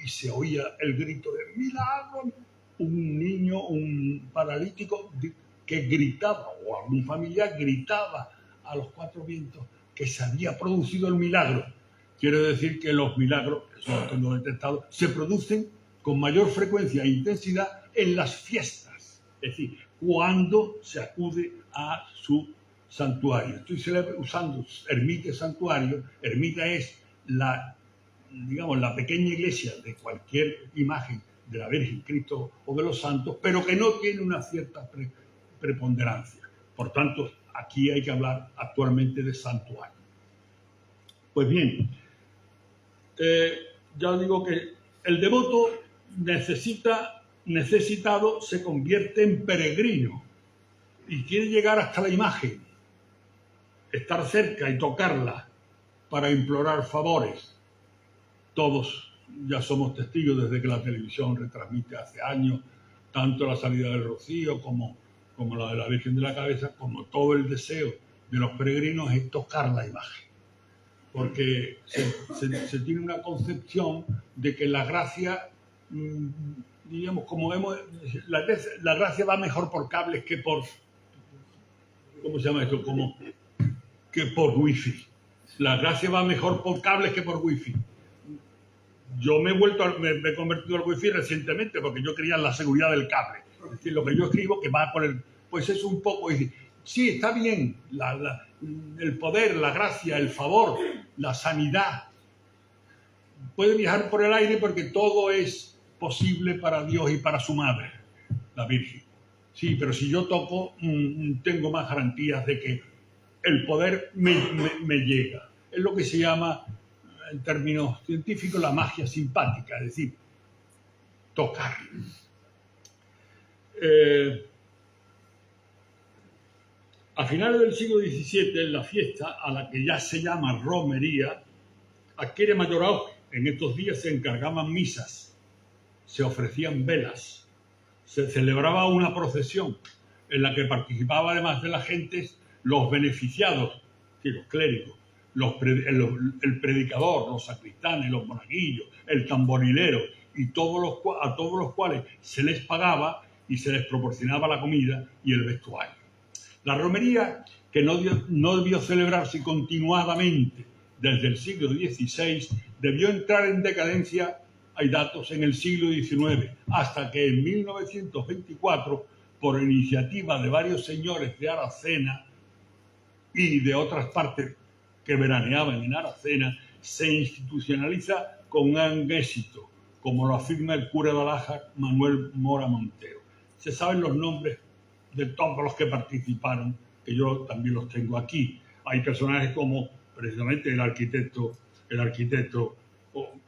se oía el grito de ¡milagro! Un niño, un paralítico que gritaba, o algún familiar gritaba a los cuatro vientos que se había producido el milagro. Quiero decir que los milagros, eso lo tengo detectado, se producen con mayor frecuencia e intensidad en las fiestas, es decir, cuando se acude a su santuario. Estoy usando ermita y santuario. Ermita es la pequeña iglesia de cualquier imagen de la Virgen, Cristo o de los santos, pero que no tiene una cierta preponderancia. Por tanto, aquí hay que hablar actualmente de santuario. Pues bien, ya digo que el devoto necesitado se convierte en peregrino y quiere llegar hasta la imagen, estar cerca y tocarla para implorar favores. Todos ya somos testigos desde que la televisión retransmite hace años tanto la salida del Rocío como la de la Virgen de la Cabeza, como todo el deseo de los peregrinos es tocar la imagen. Porque se tiene una concepción de que la gracia, la gracia va mejor por cables que por, ¿cómo se llama esto? Que por wifi. La gracia va mejor por cables que por wifi. Yo me he convertido al wifi recientemente porque yo creía en la seguridad del cable. Es decir, lo que yo escribo que va por el... Pues es un poco... Es decir, sí, está bien el poder, la gracia, el favor, la sanidad. Puede viajar por el aire porque todo es posible para Dios y para su madre, la Virgen. Sí, pero si yo toco, tengo más garantías de que el poder me llega. Es lo que se llama, en términos científicos, la magia simpática, es decir, tocar. A finales del siglo XVII, la fiesta, a la que ya se llama romería, adquiere mayor auge. En estos días se encargaban misas, se ofrecían velas, se celebraba una procesión en la que participaba, además de las gentes, los beneficiados, los clérigos, el predicador, los sacristanes, los monaguillos, el tamborilero, y a todos los cuales se les pagaba y se les proporcionaba la comida y el vestuario. La romería, que no debió celebrarse continuadamente desde el siglo XVI, debió entrar en decadencia, hay datos, en el siglo XIX, hasta que en 1924, por iniciativa de varios señores de Aracena y de otras partes que veraneaban en Aracena, se institucionaliza con gran éxito, como lo afirma el cura de Alájar, Manuel Mora Montero. Se saben los nombres de todos los que participaron, que yo también los tengo aquí. Hay personajes como precisamente el arquitecto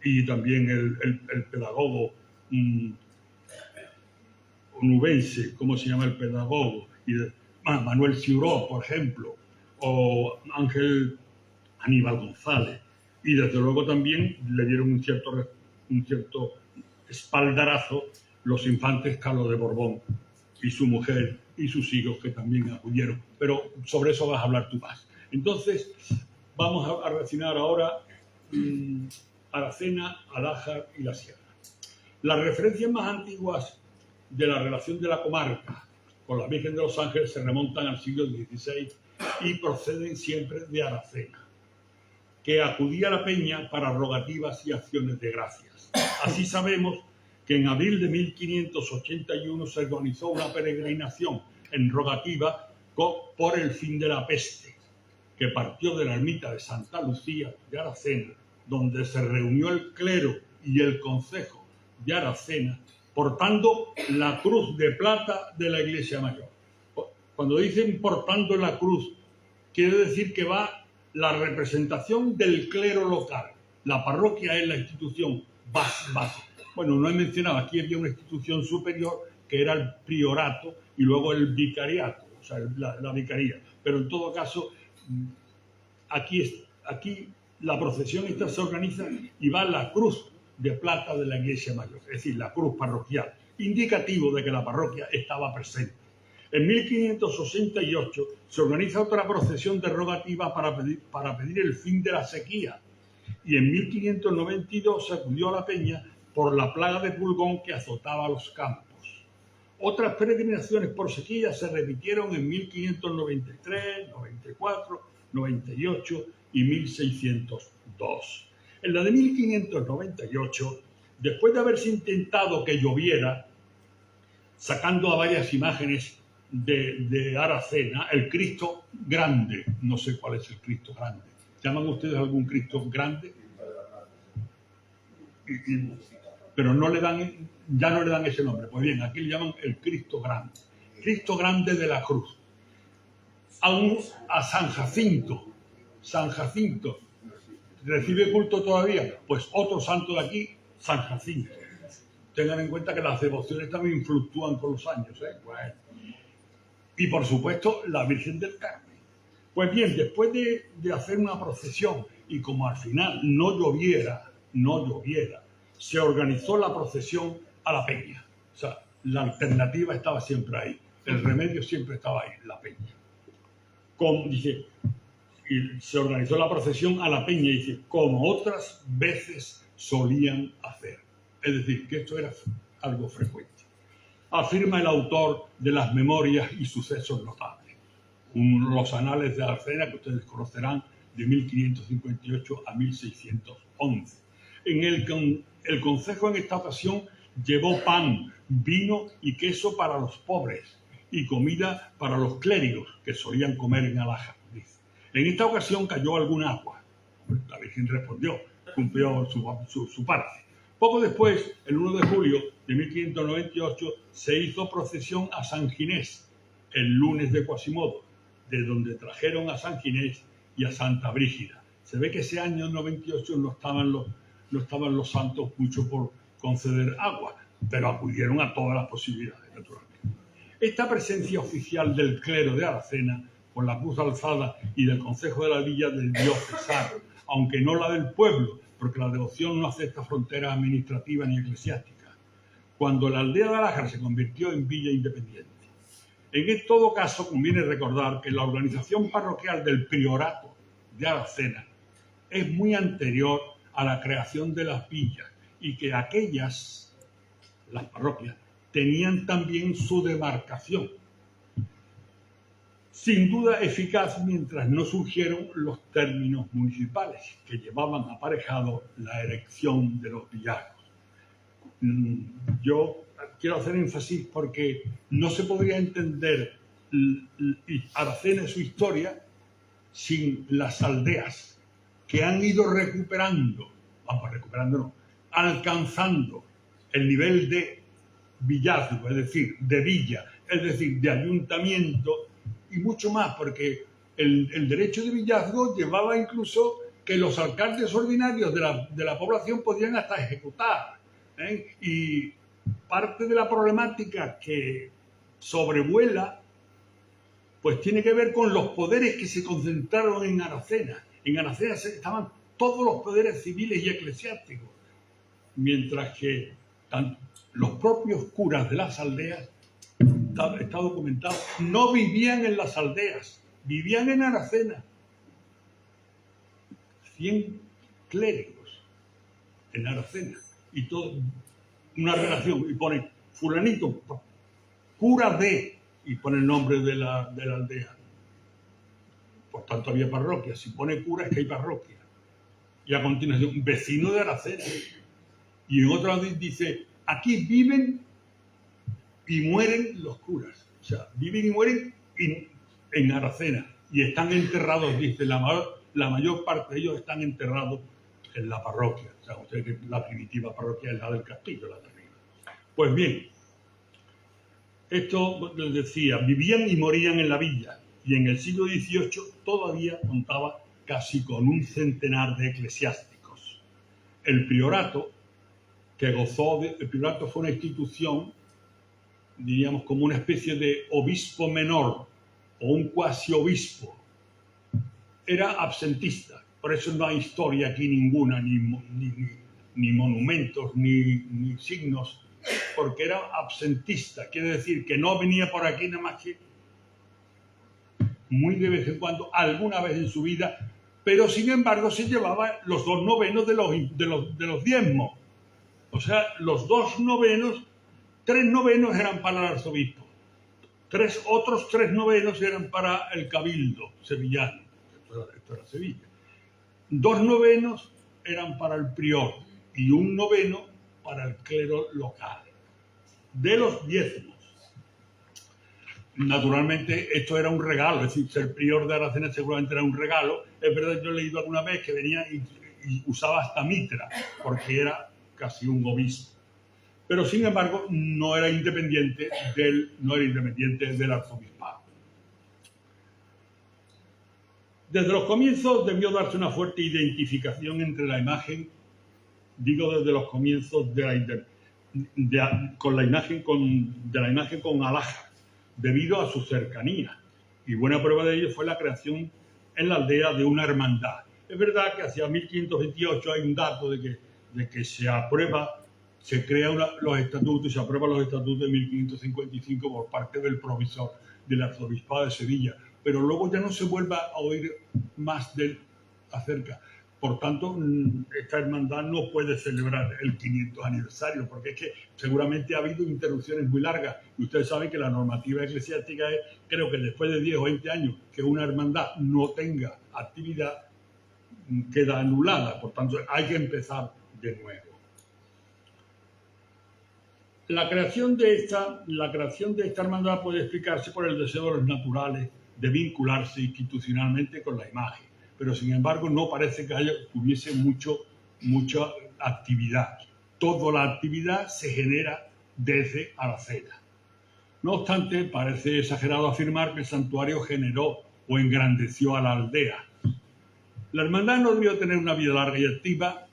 y también el pedagogo onubense, ¿cómo se llama el pedagogo? Manuel Ciuró, por ejemplo, o Ángel Aníbal González. Y desde luego también le dieron un cierto espaldarazo los infantes Carlos de Borbón y su mujer y sus hijos, que también acudieron. Pero sobre eso vas a hablar tú más. Entonces, vamos a refinar ahora Aracena, Alájar y la Sierra. Las referencias más antiguas de la relación de la comarca con la Virgen de los Ángeles se remontan al siglo XVI y proceden siempre de Aracena, que acudía a la peña para rogativas y acciones de gracias. Así sabemos que en abril de 1581 se organizó una peregrinación en rogativa por el fin de la peste, que partió de la ermita de Santa Lucía de Aracena, donde se reunió el clero y el concejo de Aracena, portando la cruz de plata de la Iglesia Mayor. Cuando dicen portando la cruz, quiere decir que va la representación del clero local. La parroquia es la institución básica. Bueno, no he mencionado, aquí había una institución superior que era el priorato y luego el vicariato, o sea, la vicaría. Pero en todo caso, aquí la procesión esta se organiza y va la cruz de plata de la Iglesia Mayor, es decir, la cruz parroquial, indicativo de que la parroquia estaba presente. En 1568 se organiza otra procesión derogativa para pedir el fin de la sequía, y en 1592 se acudió a la peña por la plaga de pulgón que azotaba los campos. Otras peregrinaciones por sequía se repitieron en 1593, 94, 98 y 1602. En la de 1598, después de haberse intentado que lloviera, sacando a varias imágenes de Aracena, el Cristo grande, no sé cuál es el Cristo grande. ¿Llaman ustedes algún Cristo grande? Pero no le dan, ya no le dan ese nombre. Pues bien, aquí le llaman el Cristo grande. Cristo grande de la cruz. A San Jacinto. San Jacinto. ¿Recibe culto todavía? Pues otro santo de aquí, San Jacinto. Tengan en cuenta que las devociones también fluctúan con los años, ¿eh? Bueno. Y por supuesto, la Virgen del Carmen. Pues bien, después de hacer una procesión y como al final no lloviera, se organizó la procesión a la peña. O sea, la alternativa estaba siempre ahí. El remedio siempre estaba ahí, la peña. Y se organizó la procesión a la peña, dice, como otras veces solían hacer. Es decir, que esto era algo frecuente. Afirma el autor de las memorias y sucesos notables. Los anales de Aracena, que ustedes conocerán, de 1558 a 1611. En el concejo en esta ocasión llevó pan, vino y queso para los pobres y comida para los clérigos, que solían comer en alhajas. En esta ocasión cayó algún agua. La Virgen respondió, cumplió su parte. Poco después, el 1 de julio de 1598, se hizo procesión a San Ginés, el lunes de Quasimodo, de donde trajeron a San Ginés y a Santa Brígida. Se ve que ese año 98 no estaban los santos mucho por conceder agua, pero acudieron a todas las posibilidades, naturalmente. Esta presencia oficial del clero de Aracena, con la cruz alzada y del concejo de la villa, debió cesar, aunque no la del pueblo, porque la devoción no acepta fronteras administrativas ni eclesiásticas, cuando la aldea de Alájar se convirtió en villa independiente. En todo caso, conviene recordar que la organización parroquial del priorato de Aracena es muy anterior a la creación de las villas y que aquellas, las parroquias, tenían también su demarcación. Sin duda eficaz mientras no surgieron los términos municipales que llevaban aparejado la erección de los villazgos. Yo quiero hacer énfasis porque no se podría entender Aracena y su historia sin las aldeas que han ido alcanzando el nivel de villazgo, es decir, de villa, es decir, de ayuntamiento y mucho más, porque el derecho de villazgo llevaba incluso que los alcaldes ordinarios de la población podían hasta ejecutar, ¿eh? Y parte de la problemática que sobrevuela pues tiene que ver con los poderes que se concentraron en Aracena. En Aracena estaban todos los poderes civiles y eclesiásticos, mientras que los propios curas de las aldeas, está documentado, no vivían en las aldeas, vivían en Aracena. 100 clérigos en Aracena y todo, una relación, y pone fulanito, cura de, y pone el nombre de la aldea. Por tanto había parroquia. Si pone cura es que hay parroquia. Y a continuación, vecino de Aracena. Y en otra dice, aquí viven y mueren los curas. O sea, viven y mueren en Aracena. Y están enterrados, dice, la mayor parte de ellos están enterrados en la parroquia. O sea, ustedes que la primitiva parroquia es la del castillo, la de arriba. Pues bien, esto les decía, vivían y morían en la villa. Y en el siglo XVIII todavía contaba casi con un centenar de eclesiásticos. El priorato, el priorato fue una institución, diríamos, como una especie de obispo menor o un cuasi obispo. Era absentista, por eso no hay historia aquí ninguna, ni monumentos, ni signos porque era absentista, quiere decir que no venía por aquí nada más que muy de vez en cuando, alguna vez en su vida, pero sin embargo se llevaba los 2/9 de los diezmos. O sea, los 2/9, 3/9 eran para el arzobispo, otros 3/9 eran para el cabildo sevillano, esto era Sevilla. 2/9 eran para el prior y 1/9 para el clero local, de los diezmos. Naturalmente, esto era un regalo, es decir, ser prior de Aracena seguramente era un regalo. Es verdad, yo he leído alguna vez que venía y usaba hasta mitra, porque era casi un obispo. Pero, sin embargo, no era independiente del arzobispado. Desde los comienzos debió darse una fuerte identificación entre la imagen, desde los comienzos de la imagen con Alhaja, debido a su cercanía. Y buena prueba de ello fue la creación en la aldea de una hermandad. Es verdad que hacia 1528 hay un dato de que se crean los estatutos y se aprueban los estatutos de 1555 por parte del provisor del arzobispado de Sevilla, pero luego ya no se vuelve a oír más de él acerca. Por tanto, esta hermandad no puede celebrar el 500 aniversario, porque es que seguramente ha habido interrupciones muy largas. Y ustedes saben que la normativa eclesiástica es, creo que después de 10 o 20 años que una hermandad no tenga actividad, queda anulada. Por tanto, hay que empezar de nuevo. La creación de esta hermandad puede explicarse por el deseo de los naturales de vincularse institucionalmente con la imagen, pero sin embargo no parece que tuviese mucha actividad. Toda la actividad se genera desde Aracena. No obstante, parece exagerado afirmar que el santuario generó o engrandeció a la aldea. La hermandad no debió tener una vida larga y activa,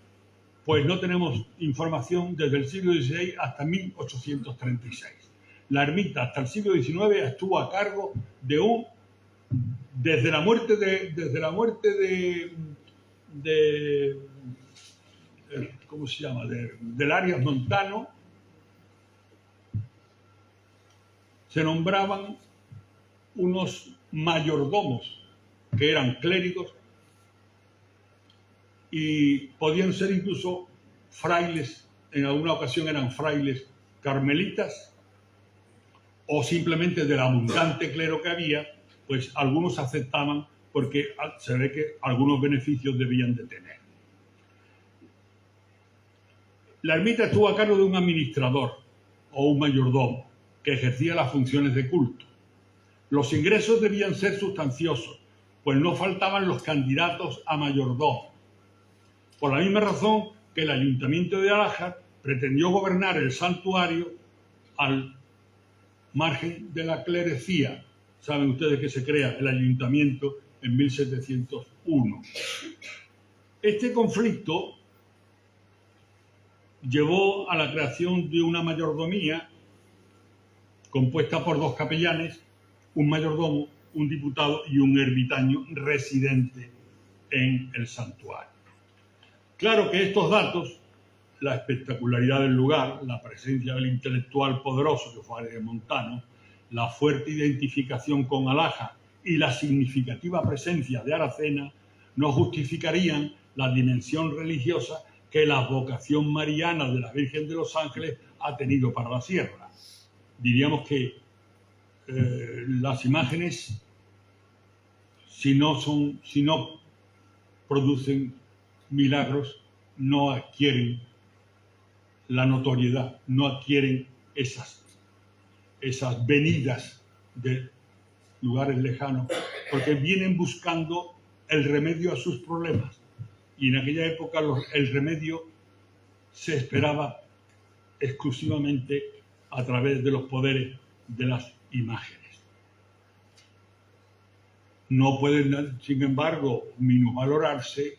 pues no tenemos información desde el siglo XVI hasta 1836. La ermita hasta el siglo XIX estuvo a cargo desde la muerte ¿cómo se llama? Del Arias Montano, se nombraban unos mayordomos que eran clérigos y podían ser incluso frailes, en alguna ocasión eran frailes carmelitas, o simplemente del abundante clero que había, pues algunos aceptaban porque se ve que algunos beneficios debían de tener. La ermita estuvo a cargo de un administrador o un mayordomo que ejercía las funciones de culto. Los ingresos debían ser sustanciosos, pues no faltaban los candidatos a mayordomo. Por la misma razón que el ayuntamiento de Alhaja pretendió gobernar el santuario al margen de la clerecía. Saben ustedes que se crea el ayuntamiento en 1701. Este conflicto llevó a la creación de una mayordomía compuesta por 2 capellanes, un mayordomo, un diputado y un ermitaño residente en el santuario. Claro que estos datos, la espectacularidad del lugar, la presencia del intelectual poderoso que fue Arias Montano, la fuerte identificación con Alhaja y la significativa presencia de Aracena no justificarían la dimensión religiosa que la vocación mariana de la Virgen de los Ángeles ha tenido para la sierra. Diríamos que las imágenes, si no producen milagros, no adquieren la notoriedad, no adquieren esas venidas de lugares lejanos, porque vienen buscando el remedio a sus problemas. Y en aquella época el remedio se esperaba exclusivamente a través de los poderes de las imágenes. No pueden, sin embargo, minusvalorarse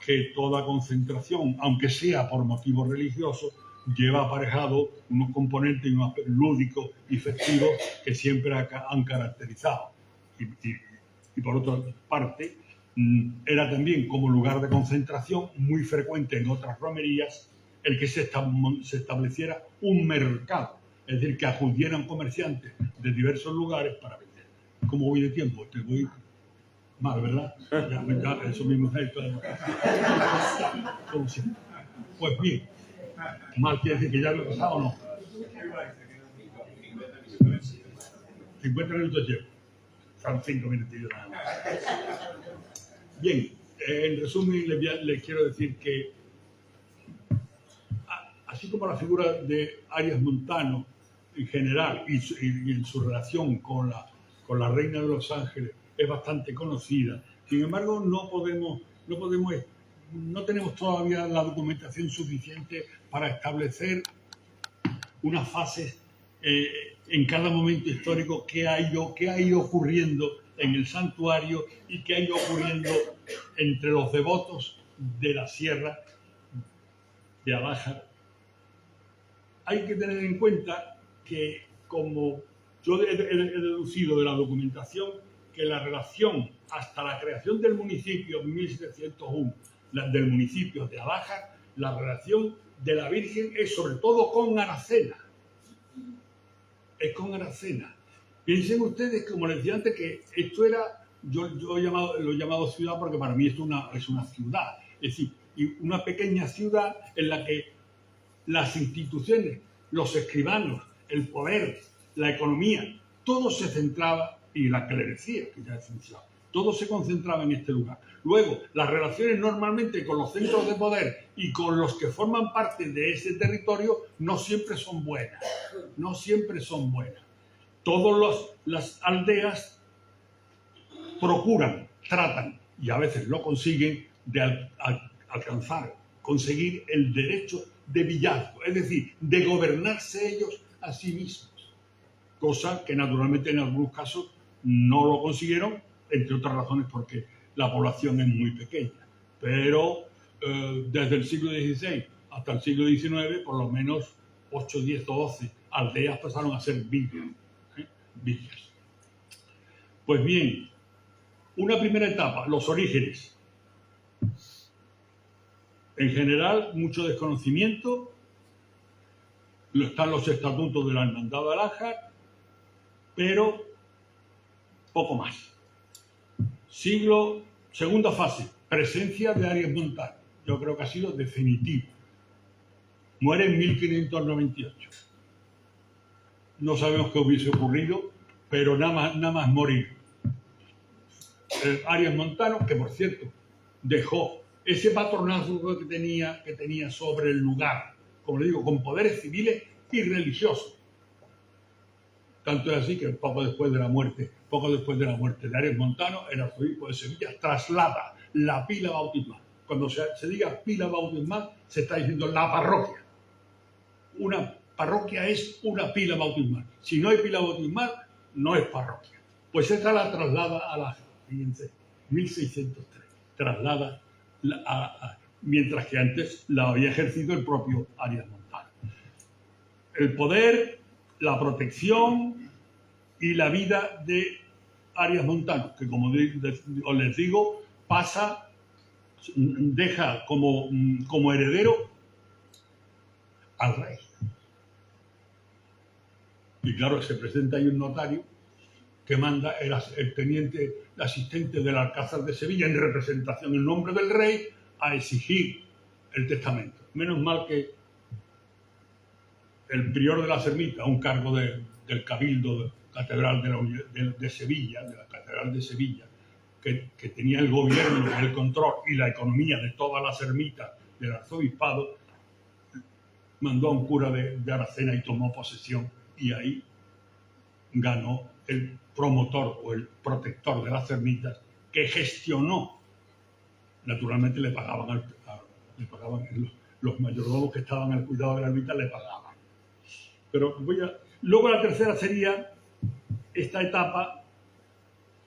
que toda concentración, aunque sea por motivos religiosos, lleva aparejado unos componentes lúdicos y festivos que siempre han caracterizado. Y por otra parte, era también como lugar de concentración muy frecuente en otras romerías el que se estableciera un mercado, es decir, que acudieran comerciantes de diversos lugares para vender. ¿Cómo voy de tiempo? Te voy mal, ¿verdad? Ya, eso mismo es esto. Pues bien, mal quiere decir que ya lo he pasado o no. 50 minutos llevo. Son 5 minutillos nada más. Bien, en resumen les quiero decir que así como la figura de Arias Montano en general y en su relación con la Reina de los Ángeles es bastante conocida, sin embargo no tenemos todavía la documentación suficiente para establecer unas fases en cada momento histórico qué ha ido ocurriendo en el santuario y qué ha ido ocurriendo entre los devotos de la Sierra de Alájar. Hay que tener en cuenta que, como yo he deducido de la documentación, que la relación hasta la creación del municipio en 1701, del municipio de Alájar, la relación de la Virgen es sobre todo con Aracena. Es con Aracena. Piensen ustedes, como les decía antes, que esto era, yo lo he llamado ciudad porque para mí esto es una ciudad. Es decir, una pequeña ciudad en la que las instituciones, los escribanos, el poder, la economía, todo se centraba, y la clerecía, que ya he mencionado, todo se concentraba en este lugar. Luego, las relaciones normalmente con los centros de poder y con los que forman parte de ese territorio no siempre son buenas. No siempre son buenas. Todas las aldeas procuran, tratan, y a veces lo consiguen, de conseguir el derecho de villazgo, es decir, de gobernarse ellos a sí mismos. Cosa que naturalmente en algunos casos no lo consiguieron, entre otras razones porque la población es muy pequeña. Pero desde el siglo XVI hasta el siglo XIX, por lo menos 8, 10 o 12 aldeas pasaron a ser villas. Villas. Pues bien, una primera etapa, los orígenes. En general, mucho desconocimiento. Están los estatutos de la Hermandad de Alájar, pero poco más. Segunda fase, presencia de Arias Montano. Yo creo que ha sido definitivo. Muere en 1598. No sabemos qué hubiese ocurrido, pero nada más morir. Arias Montano, que por cierto, dejó ese patronazgo que tenía sobre el lugar, como le digo, con poderes civiles y religiosos. Tanto es así que poco después de la muerte de Arias Montano, el arzobispo de Sevilla traslada la pila bautismal. Cuando se diga pila bautismal, se está diciendo la parroquia. Una parroquia es una pila bautismal. Si no hay pila bautismal, no es parroquia. Pues esta la traslada a la, fíjense, 1603. Traslada mientras que antes la había ejercido el propio Arias Montano. El poder, la protección y la vida de Arias Montano, que como les digo, deja como heredero al rey. Y claro, se presenta ahí un notario que manda el teniente, el asistente del Alcázar de Sevilla, en representación en nombre del rey, a exigir el testamento. Menos mal que el prior de la Ermita, un cargo del Cabildo Catedral de Sevilla, de la Catedral de Sevilla, que tenía el gobierno, el control y la economía de todas las ermitas del arzobispado, mandó a un cura de Aracena y tomó posesión, y ahí ganó el promotor o el protector de las ermitas, que gestionó. Naturalmente le pagaban los mayordomos que estaban al cuidado de la ermita, le pagaban. Pero luego la tercera sería esta etapa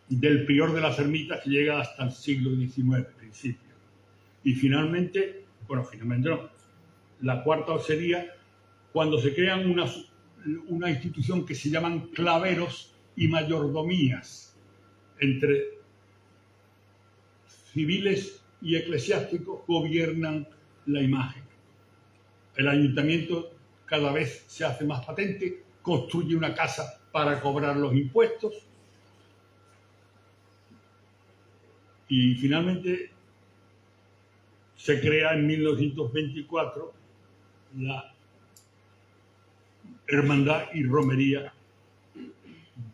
del prior de las ermitas, que llega hasta el siglo XIX, principio. Y finalmente no. La cuarta sería cuando se crean una institución que se llaman claveros y mayordomías entre civiles y eclesiásticos, gobiernan la imagen. El ayuntamiento cada vez se hace más patente, construye una casa para cobrar los impuestos y finalmente se crea en 1924 la Hermandad y Romería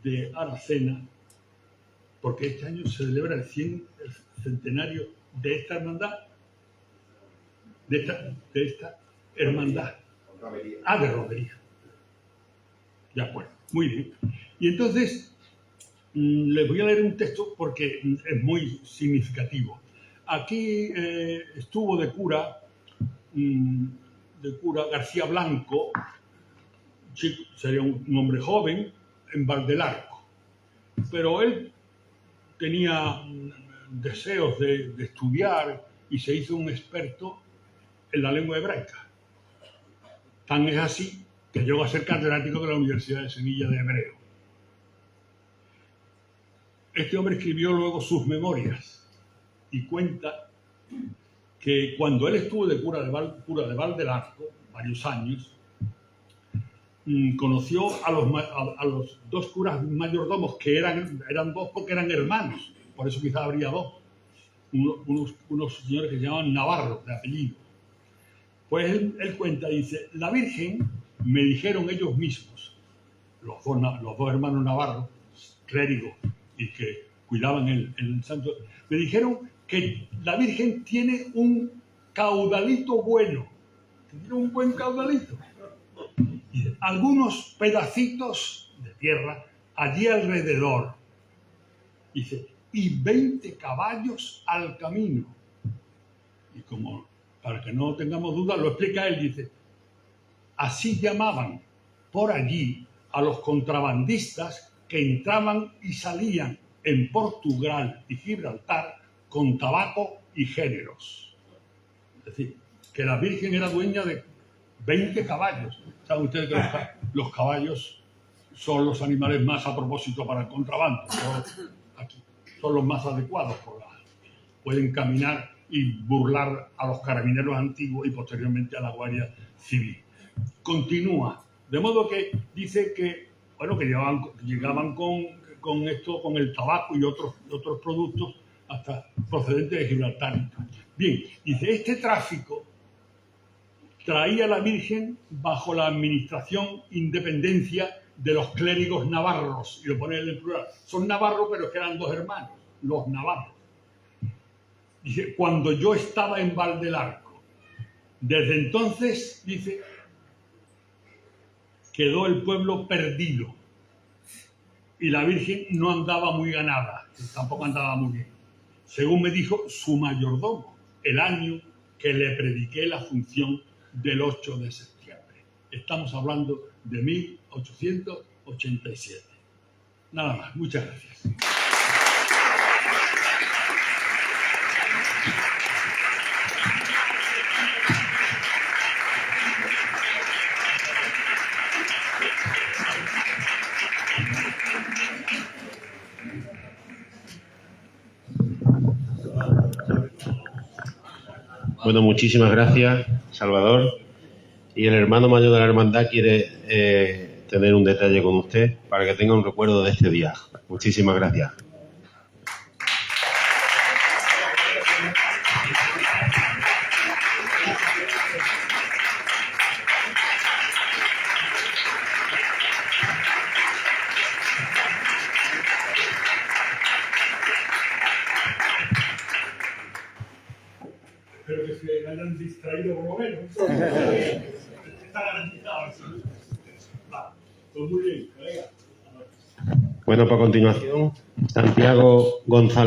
de Aracena, porque este año se celebra el centenario de esta hermandad, de esta hermandad. De romería. De acuerdo, muy bien. Y entonces les voy a leer un texto porque es muy significativo. Aquí estuvo de cura García Blanco, chico, sería un hombre joven, en Val del Arco. Pero él tenía deseos de estudiar y se hizo un experto en la lengua hebraica. Tan es así que llegó a ser catedrático de la Universidad de Sevilla de hebreo. Este hombre escribió luego sus memorias y cuenta que cuando él estuvo de cura de Val del Arco, varios años, conoció a los dos curas mayordomos, que eran dos porque eran hermanos, por eso quizás habría dos, unos señores que se llamaban Navarro, de apellido. Pues él cuenta, dice, la Virgen, me dijeron ellos mismos, los dos hermanos Navarro, clérigos y que cuidaban el santo, me dijeron que la Virgen tiene un caudalito bueno, tiene un buen caudalito. Y algunos pedacitos de tierra allí alrededor. Dice, y 20 caballos al camino. Y como, para que no tengamos dudas, lo explica él, dice, así llamaban por allí a los contrabandistas que entraban y salían en Portugal y Gibraltar con tabaco y géneros. Es decir, que la Virgen era dueña de 20 caballos. Saben ustedes que los caballos son los animales más a propósito para el contrabando. Son los más adecuados. Pueden caminar y burlar a los carabineros antiguos y posteriormente a la Guardia Civil. Continúa. De modo que dice que, bueno, que llegaban con esto, con el tabaco y otros productos hasta procedentes de Gibraltar. Bien, dice, este tráfico traía a la Virgen bajo la administración independencia de los clérigos navarros, y lo pone en el plural. Son navarros, pero es que eran dos hermanos, los navarros. Dice, cuando yo estaba en Val del Arco, desde entonces, dice, quedó el pueblo perdido y la Virgen no andaba muy ganada, tampoco andaba muy bien. Según me dijo su mayordomo, el año que le prediqué la función del 8 de septiembre. Estamos hablando de 1887. Nada más. Muchas gracias. Bueno, muchísimas gracias, Salvador. Y el hermano mayor de la hermandad quiere tener un detalle con usted para que tenga un recuerdo de este día. Muchísimas gracias. Espero que se hayan distraído por lo menos. Está garantizado. Pues muy bien, colega. Bueno, para continuación, Santiago González.